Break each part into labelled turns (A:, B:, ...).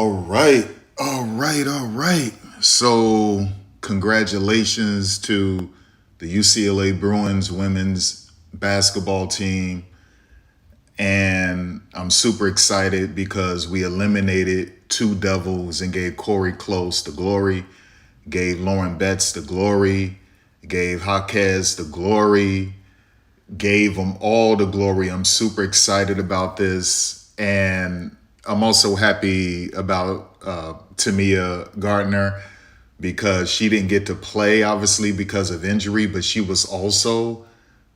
A: All right. So, congratulations to the UCLA Bruins women's basketball team. And I'm super excited because we eliminated two Devils and gave Corey Close the glory, gave Lauren Betts the glory, gave Jaquez the glory, gave them all the glory. I'm super excited about this. And I'm also happy about Tamia Gardner because she didn't get to play, obviously, because of injury, but she was also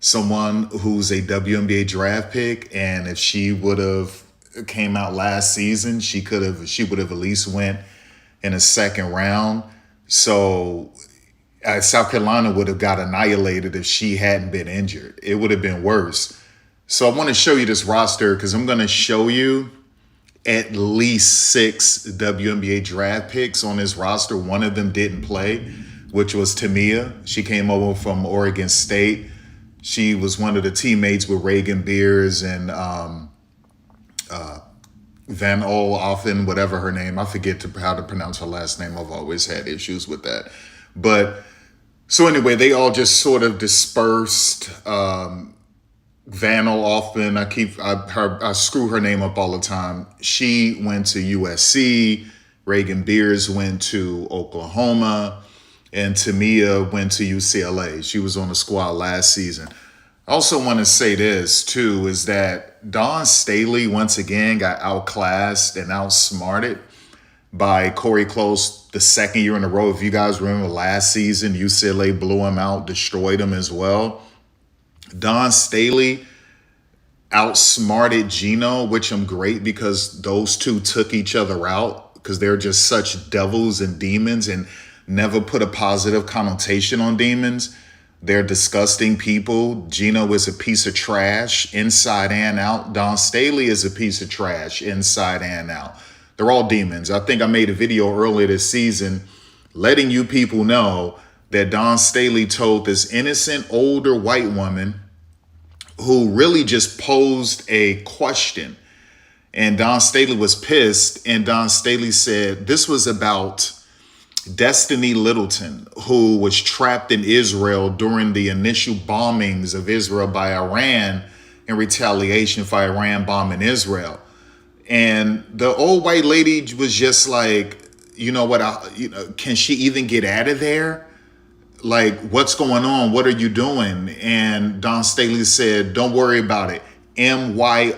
A: someone who's a WNBA draft pick. And if she would have came out last season, she would have at least went in a second round. So South Carolina would have got annihilated if she hadn't been injured. It would have been worse. So I want to show you this roster because I'm going to show you at least 6 WNBA draft picks on this roster. One of them didn't play, which was Tamia. She came over from Oregon State. She was one of the teammates with Reagan Beers and Van Olhoffen, whatever her name. I forget how to pronounce her last name. I've always had issues with that. But so anyway, they all just sort of dispersed. Van Olhoffen, I screw her name up all the time. She went to USC. Reagan Beers went to Oklahoma. And Tamia went to UCLA. She was on the squad last season. I also want to say this, too, is that Dawn Staley, once again, got outclassed and outsmarted by Corey Close the second year in a row. If you guys remember last season, UCLA blew him out, destroyed him as well. Dawn Staley outsmarted Geno, which I'm great because those two took each other out because they're just such devils and demons and never put a positive connotation on demons. They're disgusting people. Geno is a piece of trash inside and out. Dawn Staley is a piece of trash inside and out. They're all demons. I think I made a video earlier this season letting you people know that Dawn Staley told this innocent older white woman who really just posed a question. And Dawn Staley was pissed. And Dawn Staley said this was about Destiny Littleton, who was trapped in Israel during the initial bombings of Israel by Iran in retaliation for Iran bombing Israel. And the old white lady was just like, you know what, can she even get out of there? Like, what's going on? What are you doing? And Dawn Staley said, don't worry about it. MYOBB.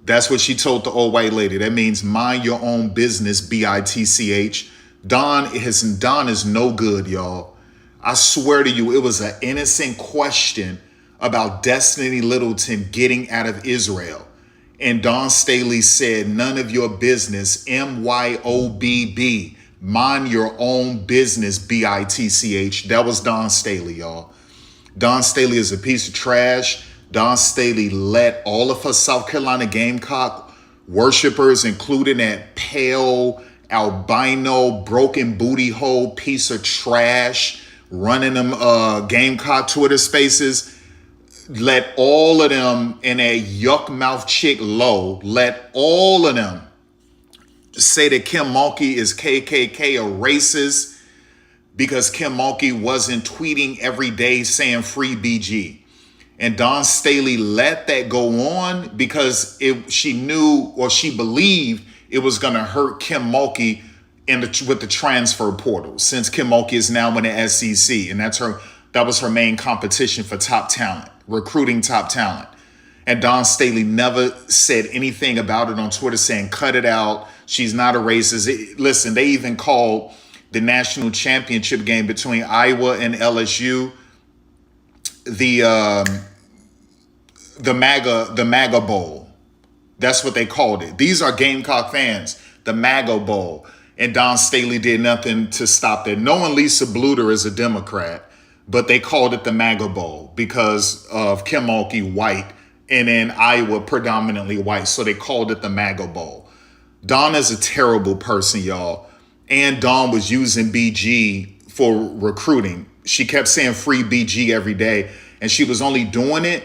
A: That's what she told the old white lady. That means mind your own business, BITCH. Dawn is no good, y'all. I swear to you, it was an innocent question about Destiny Littleton getting out of Israel. And Dawn Staley said, none of your business, MYOBB. Mind your own business, BITCH. That was Dawn Staley, y'all. Dawn Staley is a piece of trash. Dawn Staley let all of her South Carolina Gamecock worshipers, including that pale, albino, broken booty hole piece of trash, running them Gamecock Twitter spaces, let all of them in a yuck mouth chick low, let all of them say that Kim Mulkey is KKK, a racist, because Kim Mulkey wasn't tweeting every day saying free BG. And Dawn Staley let that go on because she knew or she believed it was going to hurt Kim Mulkey with the transfer portal, since Kim Mulkey is now in the SEC. And that was her main competition for top talent, recruiting top talent. And Dawn Staley never said anything about it on Twitter, saying, cut it out. She's not a racist. Listen, they even called the national championship game between Iowa and LSU the MAGA Bowl. That's what they called it. These are Gamecock fans, the MAGA Bowl. And Dawn Staley did nothing to stop that. Knowing Lisa Bluter is a Democrat, but they called it the MAGA Bowl because of Kim Mulkey, white, and in Iowa, predominantly white. So they called it the MAGA Bowl. Dawn is a terrible person, y'all. And Dawn was using BG for recruiting. She kept saying free BG every day. And she was only doing it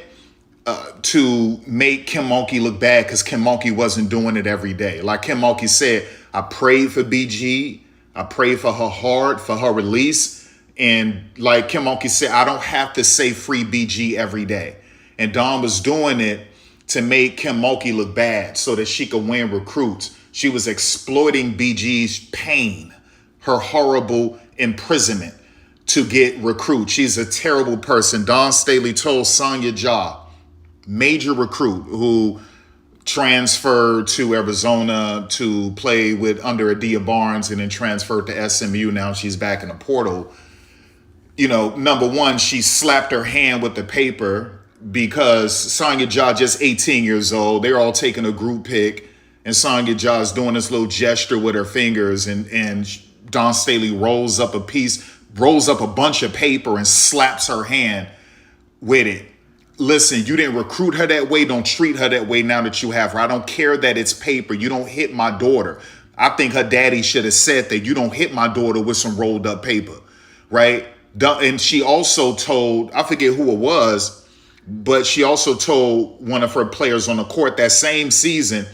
A: to make Kim Mulkey look bad because Kim Mulkey wasn't doing it every day. Like Kim Mulkey said, I prayed for BG. I prayed for her heart, for her release. And like Kim Mulkey said, I don't have to say free BG every day. And Dawn was doing it to make Kim Mulkey look bad so that she could win recruits. She was exploiting BG's pain, her horrible imprisonment to get recruits. She's a terrible person. Dawn Staley told Sonya Ja, major recruit who transferred to Arizona to play with under Adia Barnes and then transferred to SMU. Now she's back in the portal. You know, number one, she slapped her hand with the paper because Sonya Ja, just 18 years old, they're all taking a group pic and Sonya Ja is doing this little gesture with her fingers and Dawn Staley rolls up a bunch of paper and slaps her hand with it. Listen, you didn't recruit her that way. Don't treat her that way now that you have her. I don't care that it's paper. You don't hit my daughter. I think her daddy should have said that. You don't hit my daughter with some rolled up paper, right? And she also told, I forget who it was, but she also told one of her players on the court that same season,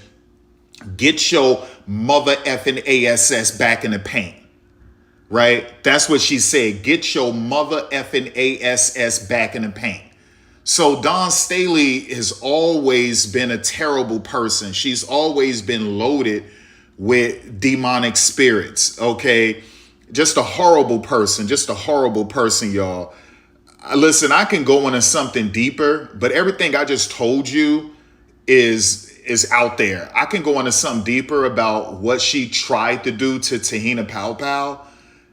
A: get your mother effing ASS back in the paint, right? That's what she said. Get your mother effing ASS back in the paint. So Dawn Staley has always been a terrible person. She's always been loaded with demonic spirits, okay? Just a horrible person, y'all. Listen, I can go into something deeper, but everything I just told you is out there. I can go into something deeper about what she tried to do to Tahina Paopao,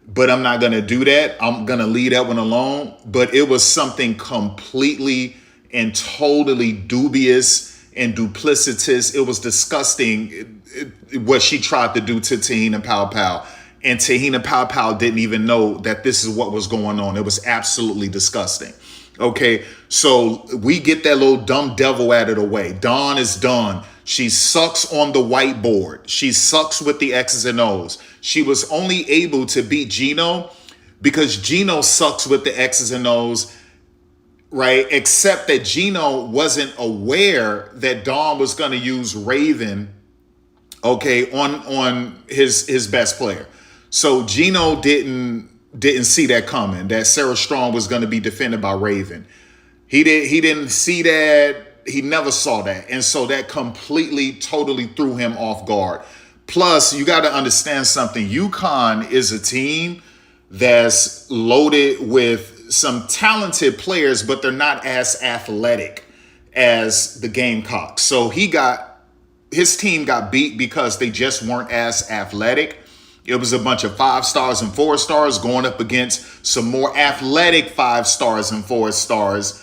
A: but I'm not going to do that. I'm going to leave that one alone. But it was something completely and totally dubious and duplicitous. It was disgusting what she tried to do to Tahina Paopao. And Tahina Paopao didn't even know that this is what was going on. It was absolutely disgusting. Okay, so we get that little dumb devil out of the way. Dawn is done. She sucks on the whiteboard. She sucks with the X's and O's. She was only able to beat Geno because Geno sucks with the X's and O's, right? Except that Geno wasn't aware that Dawn was going to use Raven, okay, on his best player. So Geno didn't see that coming, that Sarah Strong was going to be defended by Raven. He didn't see that. He never saw that. And so that completely, totally threw him off guard. Plus, you got to understand something. UConn is a team that's loaded with some talented players, but they're not as athletic as the Gamecocks. So his team got beat because they just weren't as athletic. It was a bunch of 5 stars and 4 stars going up against some more athletic 5 stars and 4 stars.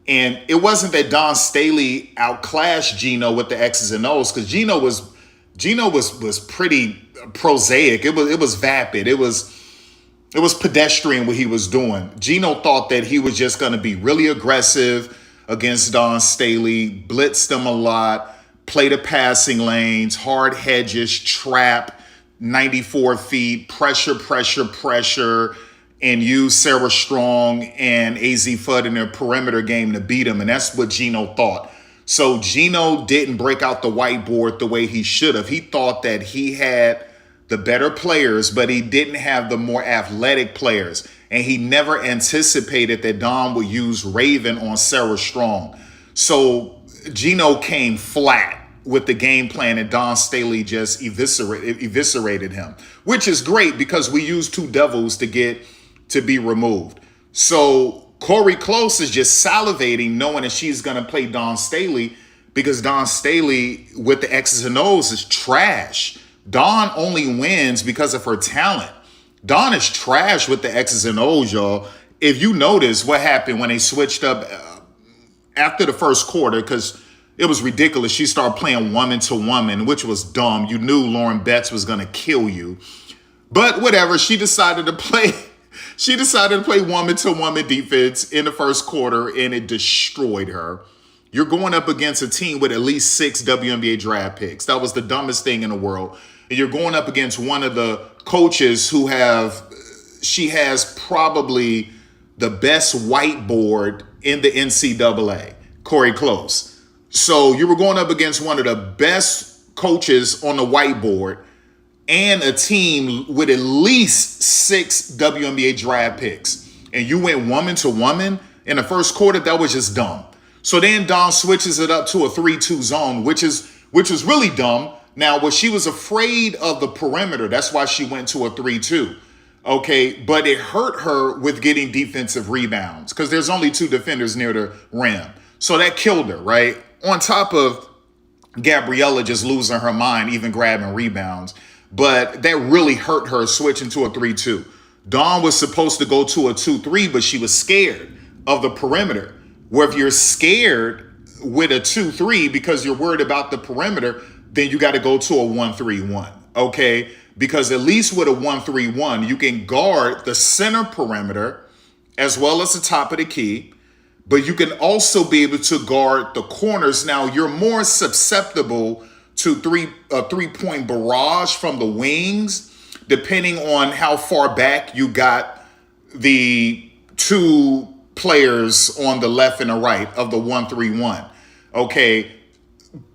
A: And it wasn't that Dawn Staley outclassed Geno with the X's and O's, because Geno was pretty prosaic. It was vapid. It was pedestrian what he was doing. Geno thought that he was just going to be really aggressive against Dawn Staley, blitz them a lot, play the passing lanes, hard hedges, trap, 94 feet, pressure, and use Sarah Strong and AZ Fudd in their perimeter game to beat him. And that's what Geno thought. So Geno didn't break out the whiteboard the way he should have. He thought that he had the better players, but he didn't have the more athletic players. And he never anticipated that Dawn would use Raven on Sarah Strong. So Geno came flat with the game plan, and Dawn Staley just eviscerated him, which is great because we used 2 devils to be removed. So Corey Close is just salivating knowing that she's going to play Dawn Staley, because Dawn Staley with the X's and O's is trash. Dawn only wins because of her talent. Dawn is trash with the X's and O's, y'all. If you notice what happened when they switched up after the first quarter, because it was ridiculous. She started playing woman to woman, which was dumb. You knew Lauren Betts was going to kill you. But whatever, she decided to play woman to woman defense in the first quarter, and it destroyed her. You're going up against a team with at least 6 WNBA draft picks. That was the dumbest thing in the world. And you're going up against one of the coaches she has probably the best whiteboard in the NCAA. Corey Close. So you were going up against one of the best coaches on the whiteboard and a team with at least 6 WNBA draft picks. And you went woman to woman in the first quarter. That was just dumb. So then Dawn switches it up to a 3-2 zone, which is really dumb. Now, what she was afraid of the perimeter. That's why she went to a 3-2. Okay, but it hurt her with getting defensive rebounds because there's only 2 defenders near the rim. So that killed her, right? On top of Gabriella just losing her mind, even grabbing rebounds. But that really hurt her switching to a 3-2. Dawn was supposed to go to a 2-3, but she was scared of the perimeter. Where if you're scared with a 2-3 because you're worried about the perimeter, then you got to go to a 1-3-1, okay? Because at least with a 1-3-1, you can guard the center perimeter as well as the top of the key, but you can also be able to guard the corners. Now, you're more susceptible to three-point barrage from the wings, depending on how far back you got the 2 players on the left and the right of the 1-3-1. Okay,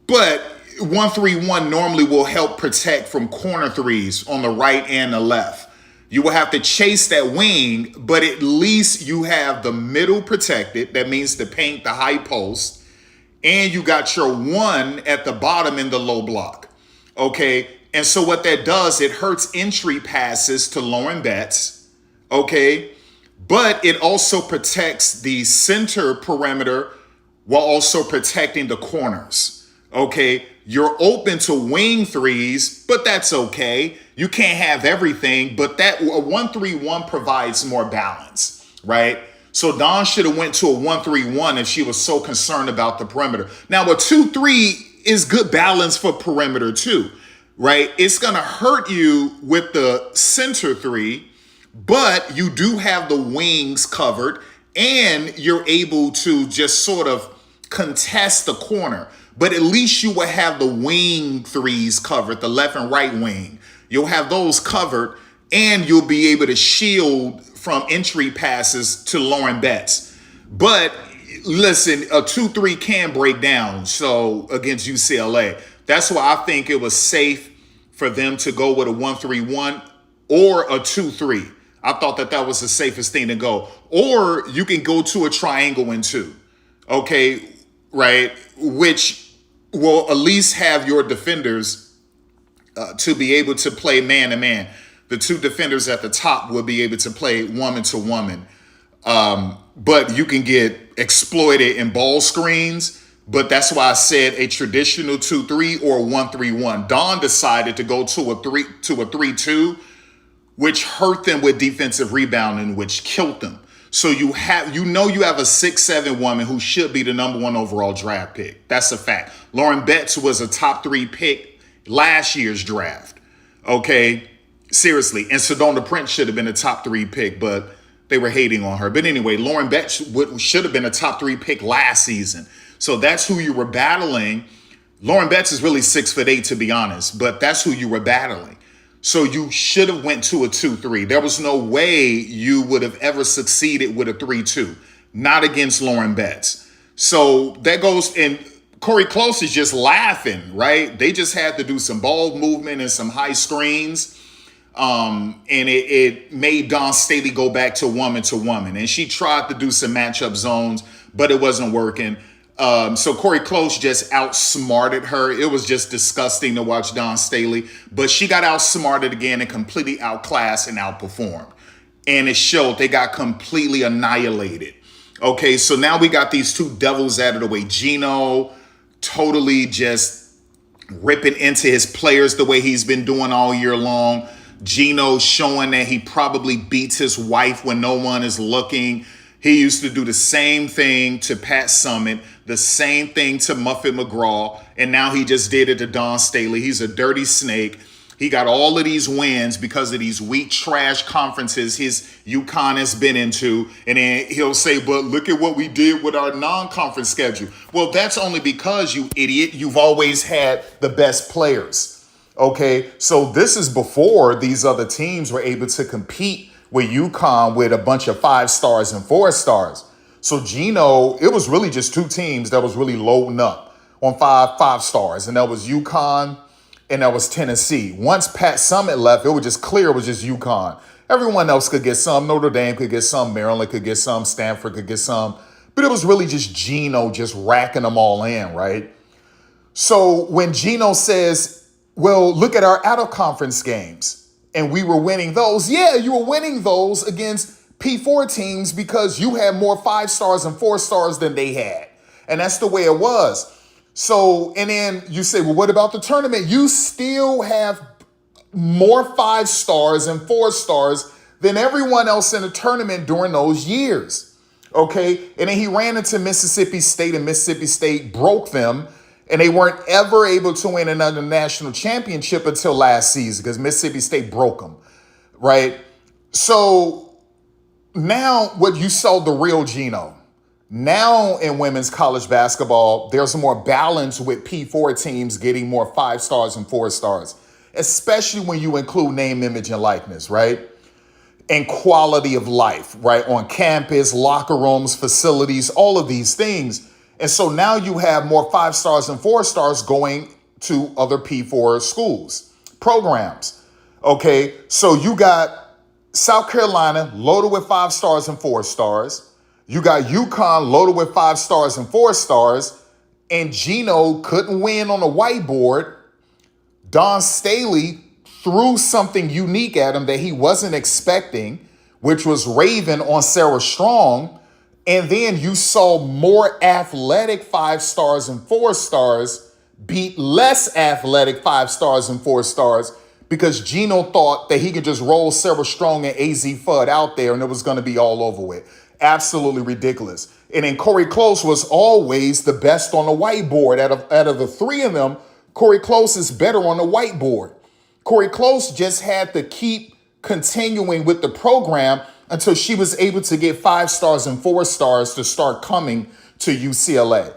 A: but 1-3-1 normally will help protect from corner threes on the right and the left. You will have to chase that wing, but at least you have the middle protected. That means the paint, the high post, and you got your 1 at the bottom in the low block. Okay, and so what that does, it hurts entry passes to Lauren Betts. Okay, but it also protects the center perimeter while also protecting the corners. Okay, you're open to wing threes, but that's okay. You can't have everything, but that a 1-3-1 provides more balance, right? So Dawn should have went to a 1-3-1 if she was so concerned about the perimeter. Now, a 2-3 is good balance for perimeter too, right? It's going to hurt you with the center 3, but you do have the wings covered and you're able to just sort of contest the corner. But at least you will have the wing 3s covered, the left and right wing. You'll have those covered and you'll be able to shield from entry passes to Lauren Betts. But listen, a 2-3 can break down. So against UCLA, that's why I think it was safe for them to go with a 1-3-1 or a 2-3. I thought that was the safest thing to go. Or you can go to a triangle in 2. Okay, right? Which will at least have your defenders to be able to play man-to-man. The 2 defenders at the top will be able to play woman-to-woman. But you can get exploited in ball screens. But that's why I said a traditional 2-3 or 1-3-1. Dawn decided to go to a 3-2, which hurt them with defensive rebounding, which killed them. So you have a 6'7" woman who should be the number 1 overall draft pick. That's a fact. Lauren Betts was a top 3 pick last year's draft. Okay, seriously. And Sedona Prince should have been a top 3 pick, but they were hating on her. But anyway, Lauren Betts should have been a top 3 pick last season. So that's who you were battling. Lauren Betts is really 6'8", to be honest, but that's who you were battling. So you should have went to a 2-3. There was no way you would have ever succeeded with a 3-2, not against Lauren Betts. So that goes, and Corey Close is just laughing, right? They just had to do some ball movement and some high screens. And it made Dawn Staley go back to woman. And she tried to do some matchup zones, but it wasn't working. So Corey Close just outsmarted her. It was just disgusting to watch Dawn Staley, but she got outsmarted again and completely outclassed and outperformed. And it showed. They got completely annihilated. Okay, so now we got these 2 devils out of the way. Geno totally just ripping into his players the way he's been doing all year long. Geno showing that he probably beats his wife when no one is looking. He used to do the same thing to Pat Summitt, the same thing to Muffet McGraw, and now he just did it to Dawn Staley. He's a dirty snake. He got all of these wins because of these weak trash conferences his UConn has been into. And then he'll say, but look at what we did with our non-conference schedule. Well, that's only because, you idiot, you've always had the best players. Okay, so this is before these other teams were able to compete with UConn with a bunch of 5 stars and 4 stars. So Geno, it was really just two teams that was really loading up on five stars, and that was UConn and that was Tennessee. Once Pat Summitt left, it was just clear it was just UConn. Everyone else could get some. Notre Dame could get some. Maryland could get some. Stanford could get some. But it was really just Geno just racking them all in, right? So when Geno says, well, look at our out-of-conference games, and we were winning those. Yeah, you were winning those against P4 teams because you had more 5 stars and 4 stars than they had. And that's the way it was. So, and then you say, well, what about the tournament? You still have more 5 stars and 4 stars than everyone else in the tournament during those years. Okay. And then he ran into Mississippi State, and Mississippi State broke them, and they weren't ever able to win another national championship until last season because Mississippi State broke them. Right. So now what you saw the real Geno. Now in women's college basketball, there's more balance with P4 teams getting more 5 stars and 4 stars, especially when you include name, image, and likeness, right? And quality of life, right? On campus, locker rooms, facilities, all of these things. And so now you have more 5 stars and 4 stars going to other P4 schools, programs. Okay, so you got South Carolina loaded with 5 stars and 4 stars. You got UConn loaded with 5 stars and 4 stars, and Geno couldn't win on the whiteboard. Dawn Staley threw something unique at him that he wasn't expecting, which was Raven on Sarah Strong. And then you saw more athletic 5 stars and 4 stars beat less athletic 5 stars and 4 stars because Geno thought that he could just roll Sarah Strong and AZ Fudd out there and it was going to be all over with. Absolutely ridiculous. And then Corey Close was always the best on the whiteboard. Out of the 3 of them, Corey Close is better on the whiteboard. Corey Close just had to keep continuing with the program until she was able to get 5 stars and 4 stars to start coming to UCLA.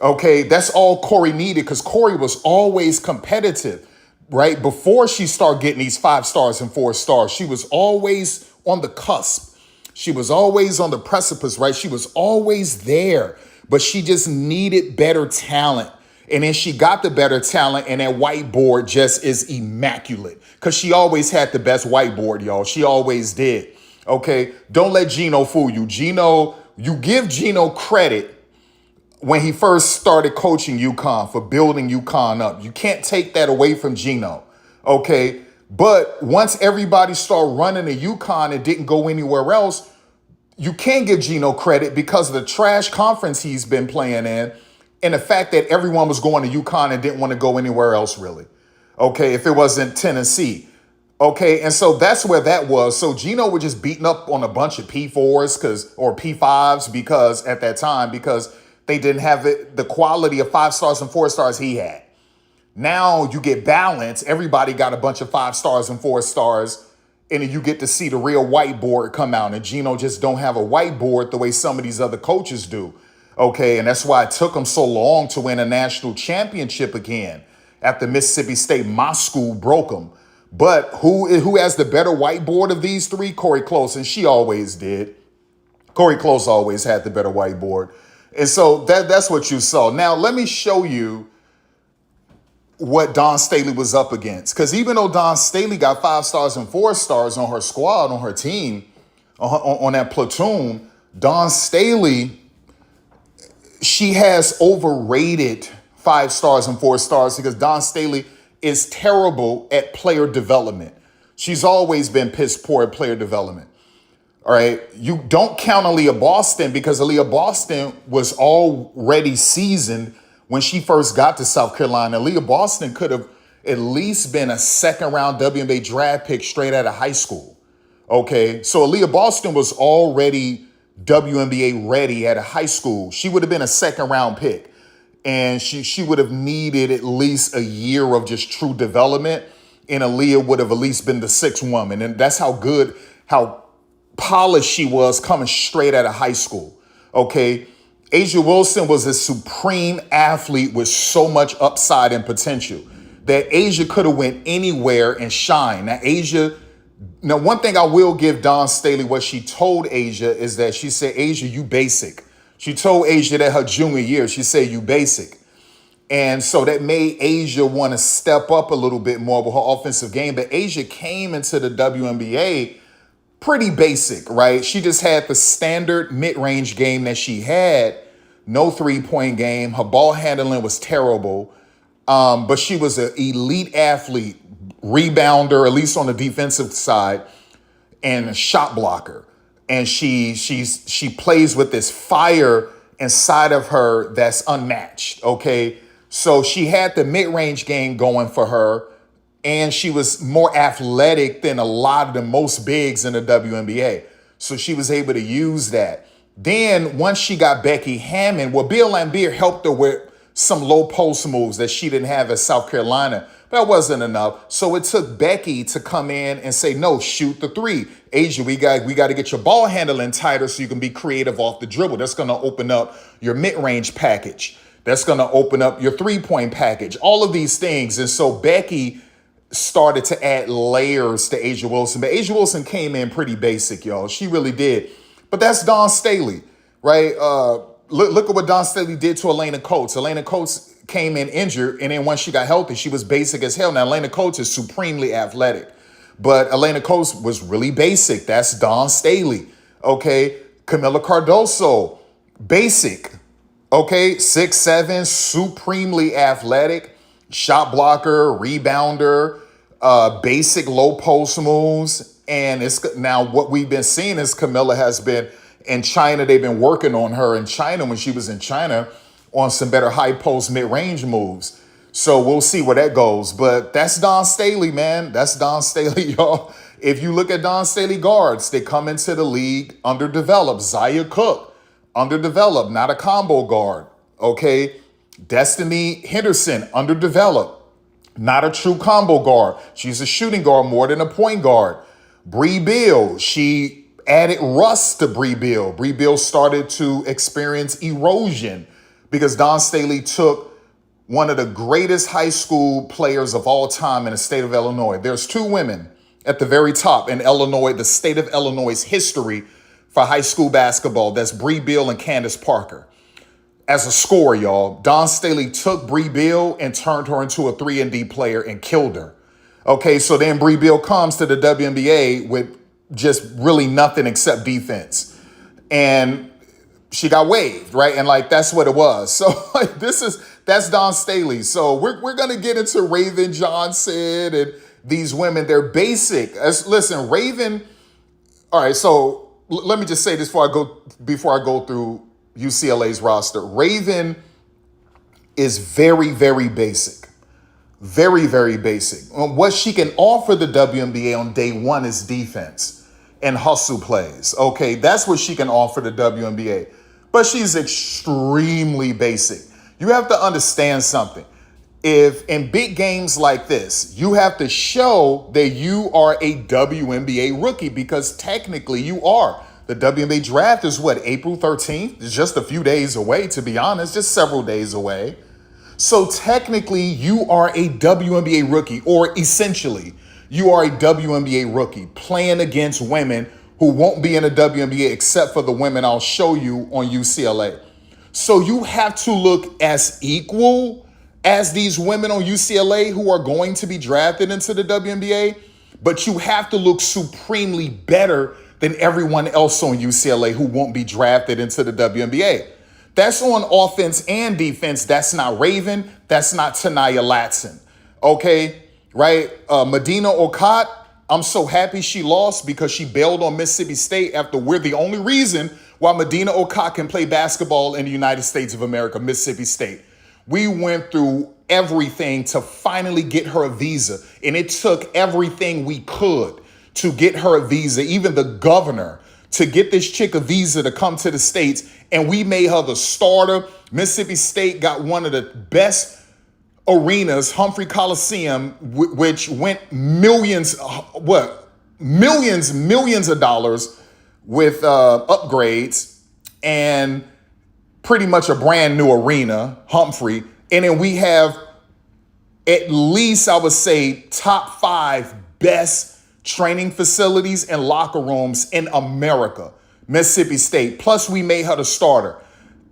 A: Okay, that's all Corey needed because Corey was always competitive, right? Before she started getting these 5 stars and 4 stars, she was always on the cusp. She was always on the precipice, right? She was always there, but she just needed better talent. And then she got the better talent, and that whiteboard just is immaculate because she always had the best whiteboard, y'all. She always did. Okay, don't let Geno fool you. You give Geno credit when he first started coaching UConn for building UConn up. You can't take that away from Geno. Okay. But once everybody started running to UConn and didn't go anywhere else, you can't give Geno credit because of the trash conference he's been playing in and the fact that everyone was going to UConn and didn't want to go anywhere else, really. Okay, if it wasn't Tennessee. Okay, and so that's where that was. So Geno was just beating up on a bunch of P4s or P5s because at that time, because they didn't have the quality of 5 stars and 4 stars he had. Now you get balance. Everybody got a bunch of 5 stars and 4 stars, and then you get to see the real whiteboard come out. And Geno just don't have a whiteboard the way some of these other coaches do. Okay, and that's why it took him so long to win a national championship again after Mississippi State, my school, broke him. But who has the better whiteboard of these 3? Corey Close, and she always did. Corey Close always had the better whiteboard. And so that's what you saw. Now, let me show you what Dawn Staley was up against. Because even though Dawn Staley got 5 stars and 4 stars on her squad, on her team, on that platoon, Dawn Staley, she has overrated 5 stars and 4 stars because Dawn Staley is terrible at player development. She's always been piss poor at player development. All right. You don't count Aaliyah Boston because Aaliyah Boston was already seasoned when she first got to South Carolina. Aaliyah Boston could have at least been a 2nd round WNBA draft pick straight out of high school. Okay. So Aaliyah Boston was already WNBA ready out of high school. She would have been a 2nd round pick. And she would have needed at least a year of just true development. And Aaliyah would have at least been the 6th woman. And that's how polished she was coming straight out of high school. Okay. A'ja Wilson was a supreme athlete with so much upside and potential that A'ja could have went anywhere and shine. Now, A'ja Now, one thing I will give Dawn Staley, what she told Asia is that she said, Asia, you basic. She told Asia that her junior year, she said, you basic. And so that made Asia want to step up a little bit more with her offensive game. But Asia came into the WNBA pretty basic, right? She just had the standard mid-range game that she had. No three-point game. Her ball handling was terrible. But she was an elite athlete, rebounder, at least on the defensive side, and a shot blocker. And she plays with this fire inside of her that's unmatched, okay? So she had the mid-range game going for her, and she was more athletic than a lot of the most bigs in the WNBA. So she was able to use that. Then once she got Becky Hammon, well, Bill Laimbeer helped her with some low post moves that she didn't have at South Carolina. But that wasn't enough. So it took Becky to come in and say, no, shoot the three. Asia, we got to get your ball handling tighter so you can be creative off the dribble. That's going to open up your mid-range package. That's going to open up your three-point package. All of these things. And so Becky started to add layers to Asia Wilson. But Asia Wilson came in pretty basic, y'all. She really did. But that's Dawn Staley, right? Look at what Dawn Staley did to Elena Coates. Elena Coates came in injured, and then once she got healthy, she was basic as hell. Now, Elena Coates is supremely athletic, but Elena Coates was really basic. That's Dawn Staley, okay? Camila Cardoso, basic, okay? 6'7", supremely athletic, shot blocker, rebounder, basic low post moves. And it's now what we've been seeing is Camila has been in China. They've been working on her in China when she was in China on some better high post mid-range moves. So we'll see where that goes. But that's Dawn Staley, man. That's Dawn Staley, y'all. If you look at Dawn Staley guards, they come into the league underdeveloped. Zaya Cook, underdeveloped, not a combo guard. Okay. Destiny Henderson, underdeveloped, not a true combo guard. She's a shooting guard more than a point guard. Bree Beal, she added rust to Bree Beal. Bree Beal started to experience erosion because Dawn Staley took one of the greatest high school players of all time in the state of Illinois. There's two women at the very top in Illinois, the state of Illinois' history for high school basketball. That's Bree Beal and Candace Parker. As a scorer, y'all, Dawn Staley took Bree Beal and turned her into a 3-and-D player and killed her. Okay, so then Bree Beal comes to the WNBA with just really nothing except defense. And she got waived, right? And like, that's what it was. So like, that's Dawn Staley. So we're going to get into Raven Johnson and these women. They're basic. Listen, Raven. All right. So let me just say this before I go through UCLA's roster. Raven is very, very basic. Very, very basic. What she can offer the WNBA on day one is defense and hustle plays. Okay, that's what she can offer the WNBA. But she's extremely basic. You have to understand something. If in big games like this, you have to show that you are a WNBA rookie because technically you are. The WNBA draft is what, April 13th? It's just a few days away, to be honest, just several days away. So technically, you are a WNBA rookie, or essentially, you are a WNBA rookie playing against women who won't be in the WNBA except for the women I'll show you on UCLA. So you have to look as equal as these women on UCLA who are going to be drafted into the WNBA, but you have to look supremely better than everyone else on UCLA who won't be drafted into the WNBA. That's on offense and defense. That's not Raven. That's not Tanaya Latson. Okay, right? Medina Okot, I'm so happy she lost because she bailed on Mississippi State after we're the only reason why Medina Okot can play basketball in the United States of America, Mississippi State. We went through everything to finally get her a visa, and it took everything we could to get her a visa, even the governor, to get this chick a visa to come to the States, and we made her the starter. Mississippi State got one of the best arenas, Humphrey Coliseum, which went millions of dollars with upgrades and pretty much a brand new arena, Humphrey. And then we have at least, I would say, top 5 best training facilities and locker rooms in America, Mississippi State. Plus, we made her the starter.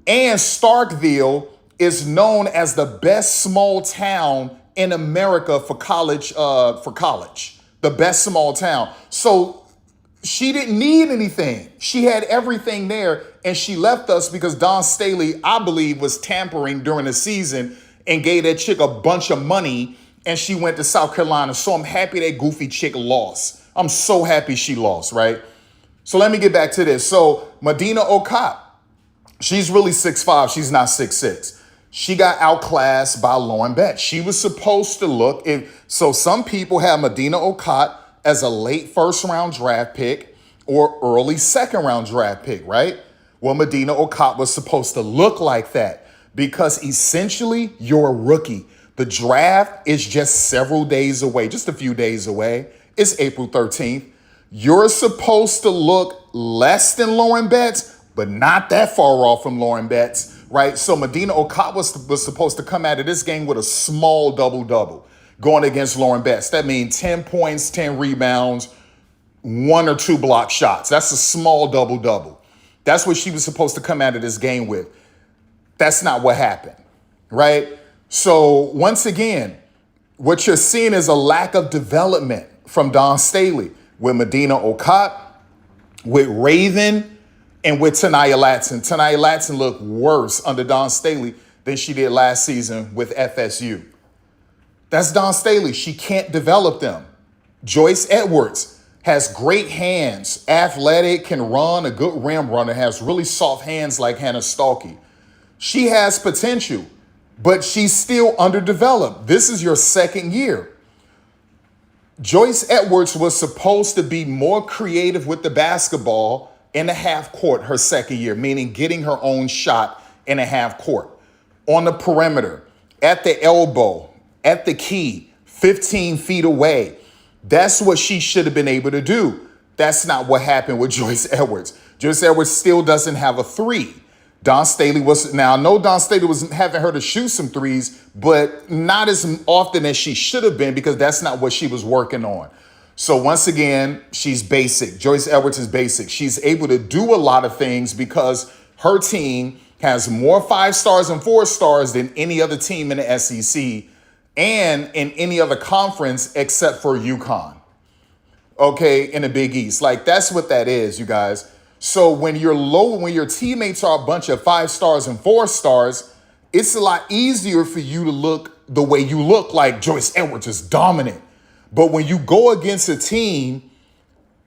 A: And Starkville is known as the best small town in America for college. The best small town. So she didn't need anything. She had everything there, and she left us because Dawn Staley, I believe, was tampering during the season and gave that chick a bunch of money, and she went to South Carolina. So I'm happy that goofy chick lost. I'm so happy she lost, right? So let me get back to this. So Medina Okot, she's really 6'5". She's not 6'6". She got outclassed by Lauren Betts. She was supposed to look so some people have Medina Okot as a late first-round draft pick or early second-round draft pick, right? Well, Medina Okot was supposed to look like that because essentially you're a rookie. The draft is just several days away, just a few days away. It's April 13th. You're supposed to look less than Lauren Betts, but not that far off from Lauren Betts, right? So Medina Okot was supposed to come out of this game with a small double-double going against Lauren Betts. That means 10 points, 10 rebounds, 1 or 2 block shots. That's a small double-double. That's what she was supposed to come out of this game with. That's not what happened, right? So once again, what you're seeing is a lack of development from Dawn Staley with Medina Okot, with Raven, and with Taniyah Latson. Taniyah Latson looked worse under Dawn Staley than she did last season with FSU. That's Dawn Staley. She can't develop them. Joyce Edwards has great hands, athletic, can run, a good rim runner, has really soft hands like Hannah Stalky. She has potential, but she's still underdeveloped. This is your second year. Joyce Edwards was supposed to be more creative with the basketball in the half court her second year, meaning getting her own shot in a half court, on the perimeter, at the elbow, at the key, 15 feet away. That's what she should have been able to do. That's not what happened with Joyce Edwards. Joyce Edwards still doesn't have a 3. Dawn Staley now I know Dawn Staley was having her to shoot some threes, but not as often as she should have been because that's not what she was working on. So once again, she's basic. Joyce Edwards is basic. She's able to do a lot of things because her team has more 5 stars and 4 stars than any other team in the SEC and in any other conference except for UConn. Okay, in the Big East. Like, that's what that is, you guys. So when you're low, when your teammates are a bunch of 5 stars and 4 stars, it's a lot easier for you to look the way you look, like Joyce Edwards is dominant. But when you go against a team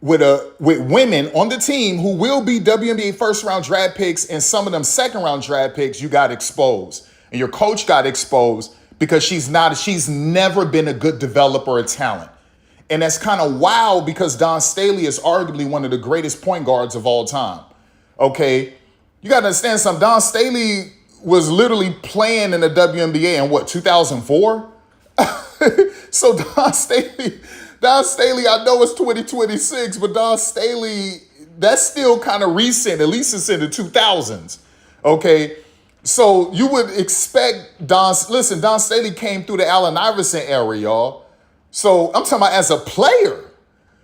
A: with women on the team who will be WNBA first-round draft picks and some of them second-round draft picks, you got exposed. And your coach got exposed because she's never been a good developer of talent. And that's kind of wild because Dawn Staley is arguably one of the greatest point guards of all time. Okay? You got to understand something. Dawn Staley was literally playing in the WNBA in 2004? So Dawn Staley, I know it's 2026, but Dawn Staley, that's still kind of recent. At least it's in the 2000s. Okay? So you would expect Dawn Staley came through the Allen Iverson era, y'all. So I'm talking about as a player.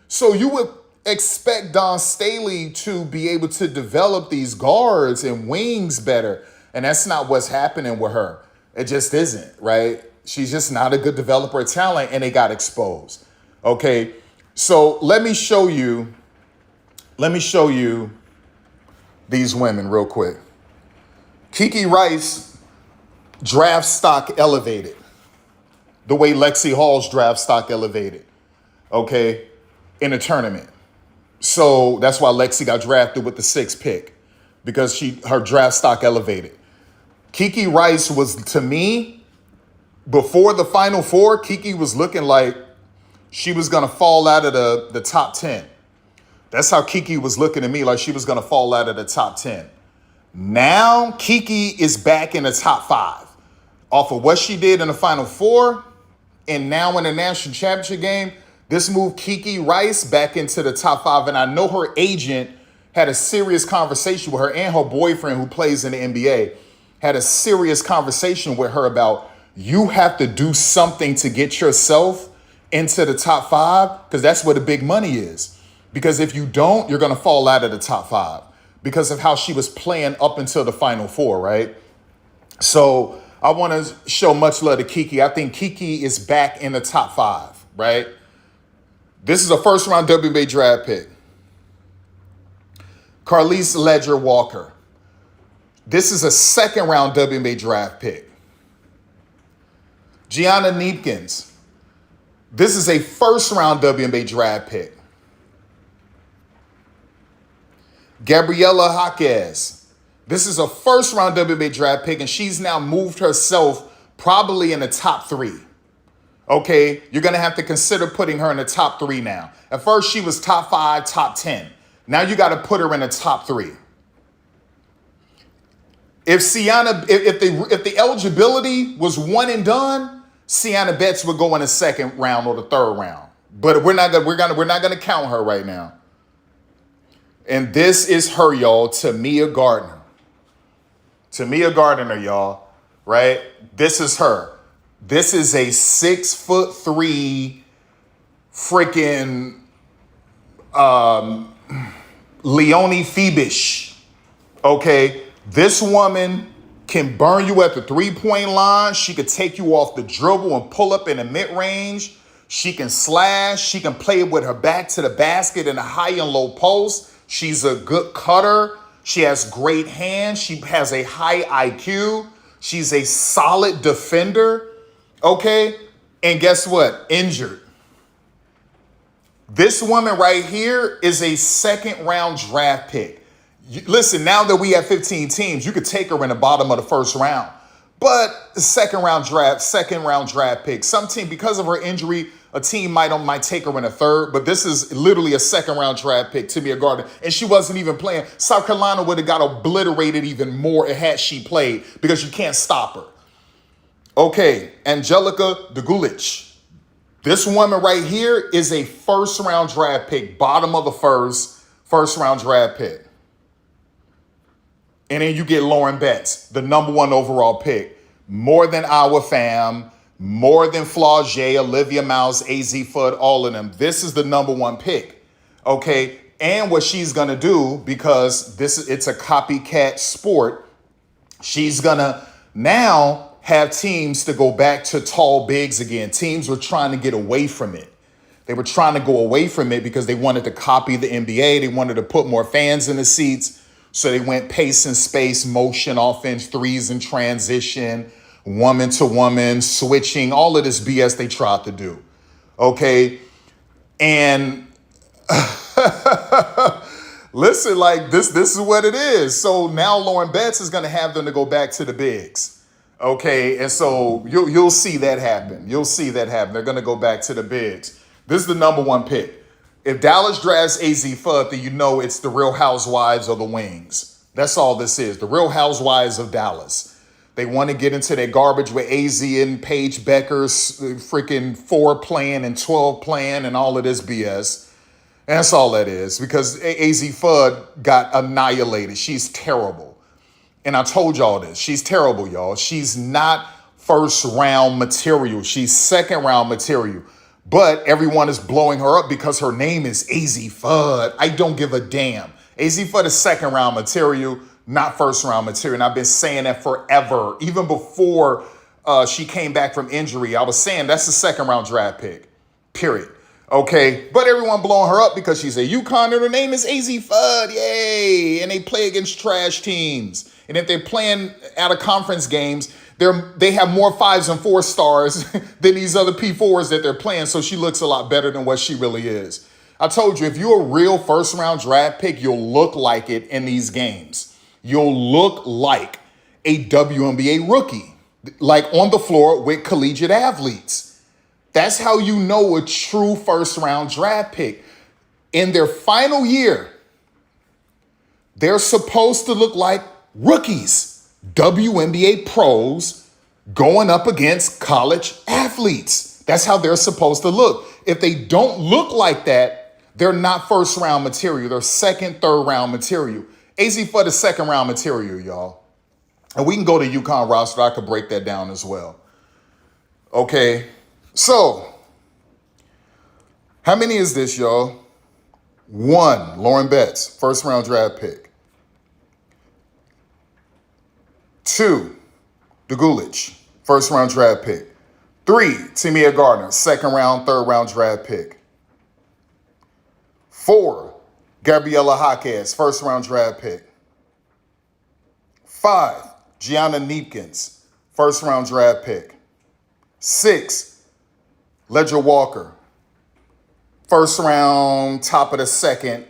A: So you would expect Dawn Staley to be able to develop these guards and wings better. And that's not what's happening with her. It just isn't, right? She's just not a good developer of talent, and they got exposed. Okay, so let me show you these women real quick. Kiki Rice, draft stock elevated. The way Lexi Hall's draft stock elevated, okay, in a tournament. So that's why Lexi got drafted with the 6th pick, because her draft stock elevated. Kiki Rice was, to me, before the Final Four, Kiki was looking like she was going to fall out of the top 10. That's how Kiki was looking to me, like she was going to fall out of the top 10. Now, Kiki is back in the top 5 off of what she did in the Final Four. And now in the national championship game, this moved Kiki Rice back into the top 5. And I know her agent had a serious conversation with her, and her boyfriend who plays in the NBA had a serious conversation with her about, you have to do something to get yourself into the top 5, because that's where the big money is. Because if you don't, you're going to fall out of the top 5 because of how she was playing up until the Final Four, right? So I want to show much love to Kiki. I think Kiki is back in the top 5, right? This is a first-round WNBA draft pick. Carlise Ledger-Walker. This is a second-round WNBA draft pick. Gianna Neepkins. This is a first-round WNBA draft pick. Gabriela Jaquez. This is a first-round WNBA draft pick, and she's now moved herself probably in the top 3. Okay, you're going to have to consider putting her in the top 3 now. At first, she was top 5, top 10. Now you got to put her in the top 3. If the eligibility was one and done, Sienna Betts would go in the second round or the third round. But we're not gonna count her right now. And this is her, y'all, Tamia Gardner. Tamia Gardner, y'all, right? This is her. This is a 6'3" freaking Leonie Phoebish. Okay, this woman can burn you at the 3-point line. She could take you off the dribble and pull up in the mid-range. She can slash. She can play with her back to the basket in the high and low post. She's a good cutter. She has great hands. She has a high IQ. She's a solid defender. Okay, and guess what? Injured. This woman right here is a second-round draft pick. Listen, now that we have 15 teams, you could take her in the bottom of the first round. But second round draft pick. Some team, because of her injury, a team might take her in a third. But this is literally a second round draft pick, Tamia Gardner. And she wasn't even playing. South Carolina would have got obliterated even more had she played because you can't stop her. Okay, Angelica Dugulic. This woman right here is a first round draft pick, bottom of the first round draft pick. And then you get Lauren Betts, the number 1 overall pick. More than our fam, more than Flaugier, Olivia Mouse, AZ Fudd, all of them. This is the number 1 pick. Okay. And what she's going to do, because it's a copycat sport, she's going to now have teams to go back to tall bigs again. Teams were trying to get away from it. They were trying to go away from it because they wanted to copy the NBA. They wanted to put more fans in the seats. So they went pace and space, motion, offense, threes and transition, woman to woman, switching, all of this BS they tried to do. Okay. And listen, like this is what it is. So now Lauren Betts is going to have them to go back to the bigs. Okay. And so you'll see that happen. You'll see that happen. They're going to go back to the bigs. This is the number 1 pick. If Dallas drafts AZ Fudd, then you know it's the Real Housewives of the Wings. That's all this is. The Real Housewives of Dallas. They want to get into their garbage with AZ and Paige Becker's freaking 4 playing and 12 playing and all of this BS. And that's all that is, because AZ Fudd got annihilated. She's terrible. And I told y'all this. She's terrible, y'all. She's not first round material. She's second round material. But everyone is blowing her up because her name is AZ Fudd. I don't give a damn. AZ Fudd is second round material, not first round material. And I've been saying that forever. Even before she came back from injury, I was saying that's the second round draft pick, period. Okay, but everyone blowing her up because she's a UConn and her name is AZ Fudd. Yay! And they play against trash teams. And if they're playing out of conference games, they have more 5s and 4 stars than these other P4s that they're playing. So she looks a lot better than what she really is. I told you, if you're a real first round draft pick, you'll look like it in these games. You'll look like a WNBA rookie, like on the floor with collegiate athletes. That's how you know a true first round draft pick. In their final year, they're supposed to look like rookies. WNBA pros going up against college athletes. That's how they're supposed to look. If they don't look like that, they're not first round material. They're second, third round material. AZ Fudd is second round material, y'all. And we can go to UConn roster. I could break that down as well. Okay. So How many is this, y'all? 1, Lauren Betts, first round draft pick. 2, Dugulich, first round draft pick. 3, Tamia Gardner, second round, third round draft pick. 4, Gabriella Jaquez, first round draft pick. 5, Gianna Neepkins, first round draft pick. 6, Ledger Walker, first round, top of the second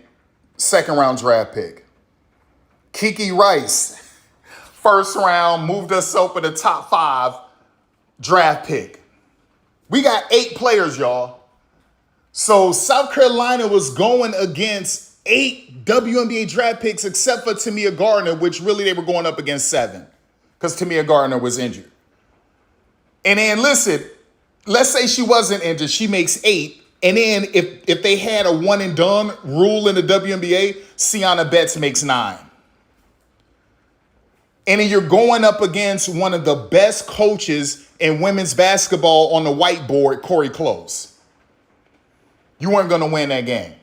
A: round draft pick. Kiki Rice, first round, moved us up in the top 5 draft pick. We got 8 players, y'all. So South Carolina was going against 8 WNBA draft picks except for Tamia Gardner, which really they were going up against 7 because Tamia Gardner was injured. And then listen, let's say she wasn't injured, she makes 8. And then if they had a one and done rule in the WNBA, Sienna Betts makes 9. And then you're going up against one of the best coaches in women's basketball on the whiteboard, Corey Close. You weren't going to win that game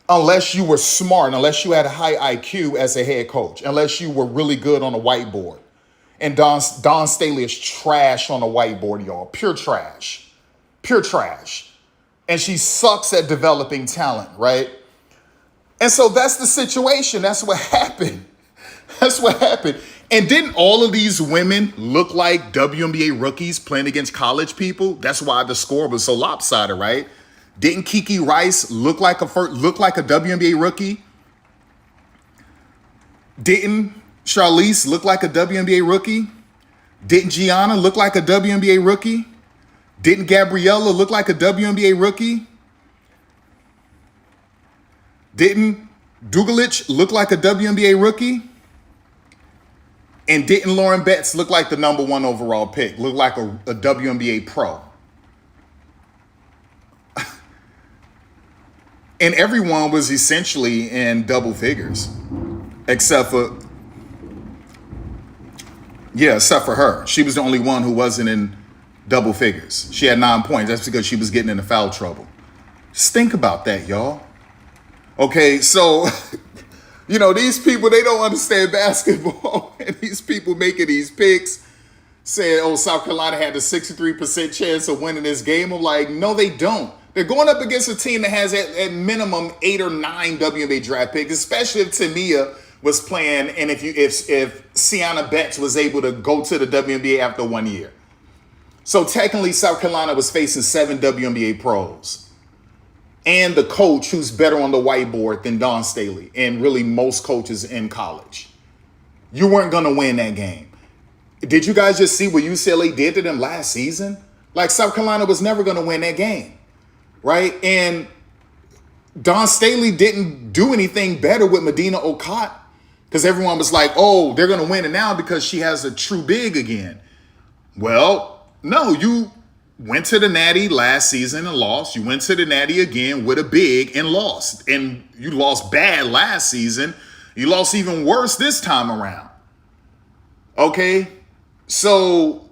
A: unless you were smart, unless you had a high IQ as a head coach, unless you were really good on the whiteboard. And Dawn Staley is trash on the whiteboard, y'all. Pure trash. Pure trash. And she sucks at developing talent, right? And so that's the situation. That's what happened. That's what happened. And didn't all of these women look like WNBA rookies playing against college people? That's why the score was so lopsided, right? Didn't Kiki Rice look like a WNBA rookie? Didn't Charlize look like a WNBA rookie? Didn't Gianna look like a WNBA rookie? Didn't Gabriella look like a WNBA rookie? Didn't Dugulich look like a WNBA rookie? And didn't Lauren Betts look like the number 1 overall pick? Look like a WNBA pro? And everyone was essentially in double figures, except for her. She was the only one who wasn't in double figures. She had 9 points. That's because she was getting into foul trouble. Just think about that, y'all. Okay, so, these people, they don't understand basketball. And these people making these picks saying, South Carolina had a 63% chance of winning this game. I'm like, no, they don't. They're going up against a team that has at minimum 8 or 9 WNBA draft picks, especially if Tamia was playing and if Sienna Betts was able to go to the WNBA after 1 year. So technically, South Carolina was facing 7 WNBA pros and the coach who's better on the whiteboard than Dawn Staley and really most coaches in college. You weren't going to win that game. Did you guys just see what UCLA did to them last season? Like, South Carolina was never going to win that game, right? And Dawn Staley didn't do anything better with Medina Okot because everyone was like, oh, they're going to win it now because she has a true big again. Well, no, you went to the Natty last season and lost. You went to the Natty again with a big and lost. And you lost bad last season. You lost even worse this time around. Okay? So,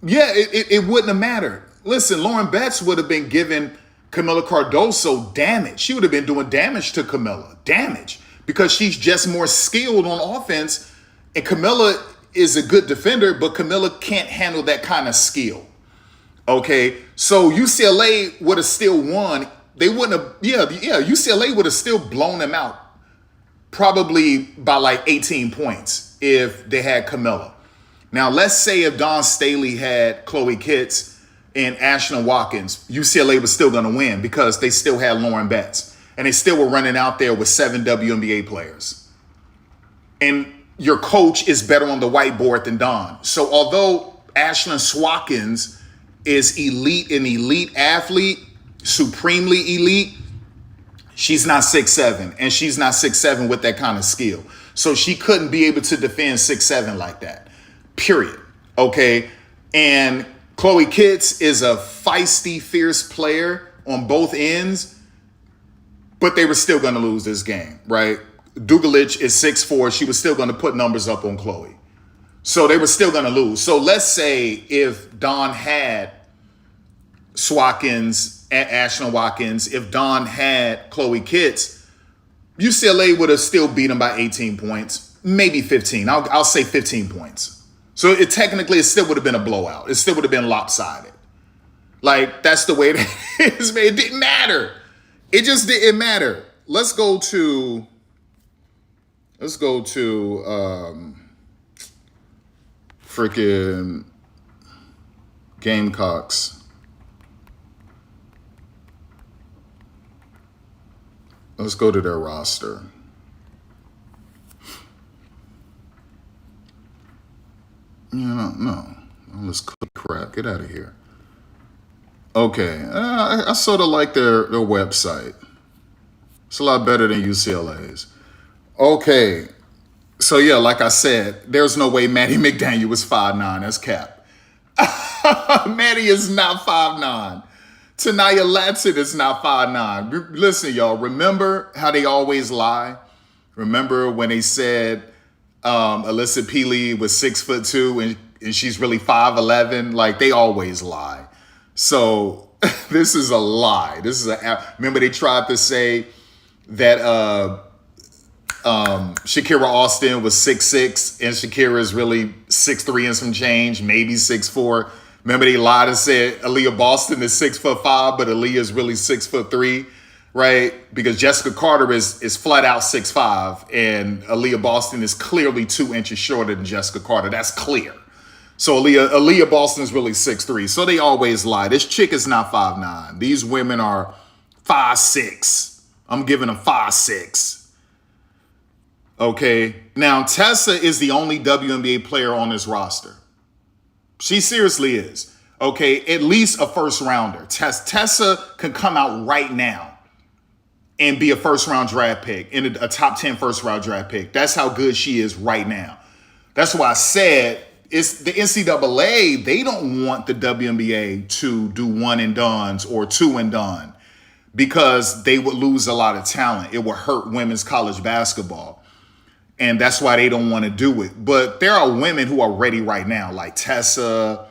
A: yeah, it wouldn't have mattered. Listen, Lauren Betts would have been giving Camila Cardoso damage. She would have been doing damage to Camila. Damage. Because she's just more skilled on offense. And Camila is a good defender, but Camila can't handle that kind of skill. Okay? So UCLA would have still won. They wouldn't have, UCLA would have still blown them out. Probably by like 18 points if they had Camila. Now, let's say if Dawn Staley had Chloe Kitts and Ashlyn Watkins, UCLA was still going to win because they still had Lauren Betts. And they still were running out there with 7 WNBA players. And your coach is better on the whiteboard than Dawn. So although Ashlyn Watkins is an elite athlete, supremely elite, she's not 6'7", and she's not 6'7" with that kind of skill. So she couldn't be able to defend 6'7" like that. Period. Okay. And Chloe Kitts is a feisty, fierce player on both ends, but they were still going to lose this game, right? Dugulich is 6'4". She was still going to put numbers up on Chloe. So they were still going to lose. So let's say if Dawn had Swatkins Ashton Watkins, if Dawn had Chloe Kitts, UCLA would have still beat them by 18 points, maybe 15. I'll say 15 points. So it still would have been a blowout. It still would have been lopsided. Like, that's the way that it is, man. It didn't matter. It just didn't matter. Let's go to freaking Gamecocks. Let's go to their roster. No. Let's click crap. Get out of here. Okay. I sort of like their website. It's a lot better than UCLA's. Okay. So, yeah, like I said, there's no way Maddie McDaniel was 5'9". That's cap. Maddie is not 5'9". Tanaya Latson is not 5'9". Listen, y'all, remember how they always lie? Remember when they said Alyssa Peely was 6'2" and she's really 5'11"? Like, they always lie. So this is a lie. Remember they tried to say that Shakira Austin was 6'6" and Shakira is really 6'3" and some change, maybe 6'4". Remember they lied and said Aaliyah Boston is 6'5", but Aaliyah is really 6'3", right? Because Jessica Carter is flat out 6'5", and Aaliyah Boston is clearly 2 inches shorter than Jessica Carter. That's clear. So Aaliyah Boston is really 6'3". So they always lie. This chick is not 5'9". These women are 5'6". I'm giving them 5'6". Okay. Now Tessa is the only WNBA player on this roster. She seriously is. Okay, at least a first rounder. Tessa can come out right now and be a first round draft pick, in a top 10 first round draft pick. That's how good she is right now. That's why I said it's the NCAA. They don't want the WNBA to do one and dones or two and done because they would lose a lot of talent. It would hurt women's college basketball. And that's why they don't want to do it. But there are women who are ready right now, like Tessa,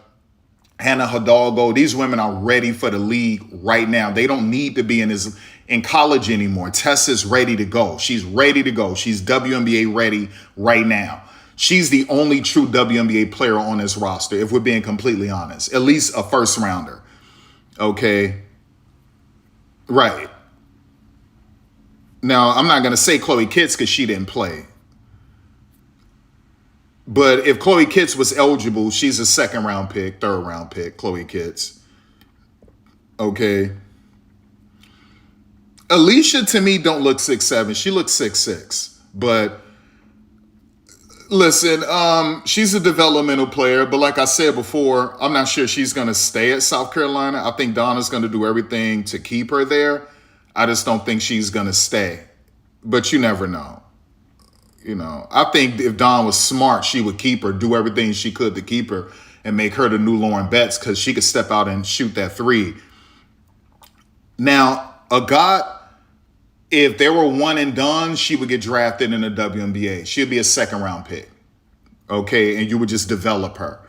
A: Hannah Hidalgo. These women are ready for the league right now. They don't need to be in college anymore. Tessa's ready to go. She's ready to go. She's WNBA ready right now. She's the only true WNBA player on this roster, if we're being completely honest. At least a first rounder. Okay? Right. Now, I'm not going to say Chloe Kitts because she didn't play. But if Chloe Kitts was eligible, she's a third round pick, Chloe Kitts. Okay. Alicia, to me, don't look 6'7". She looks 6'6". But listen, she's a developmental player. But like I said before, I'm not sure she's going to stay at South Carolina. I think Donna's going to do everything to keep her there. I just don't think she's going to stay. But you never know. You know, I think if Dawn was smart, she would keep her, do everything she could to keep her and make her the new Lauren Betts because she could step out and shoot that three. Now, if there were one and done, she would get drafted in the WNBA. She'd be a second round pick. Okay, and you would just develop her,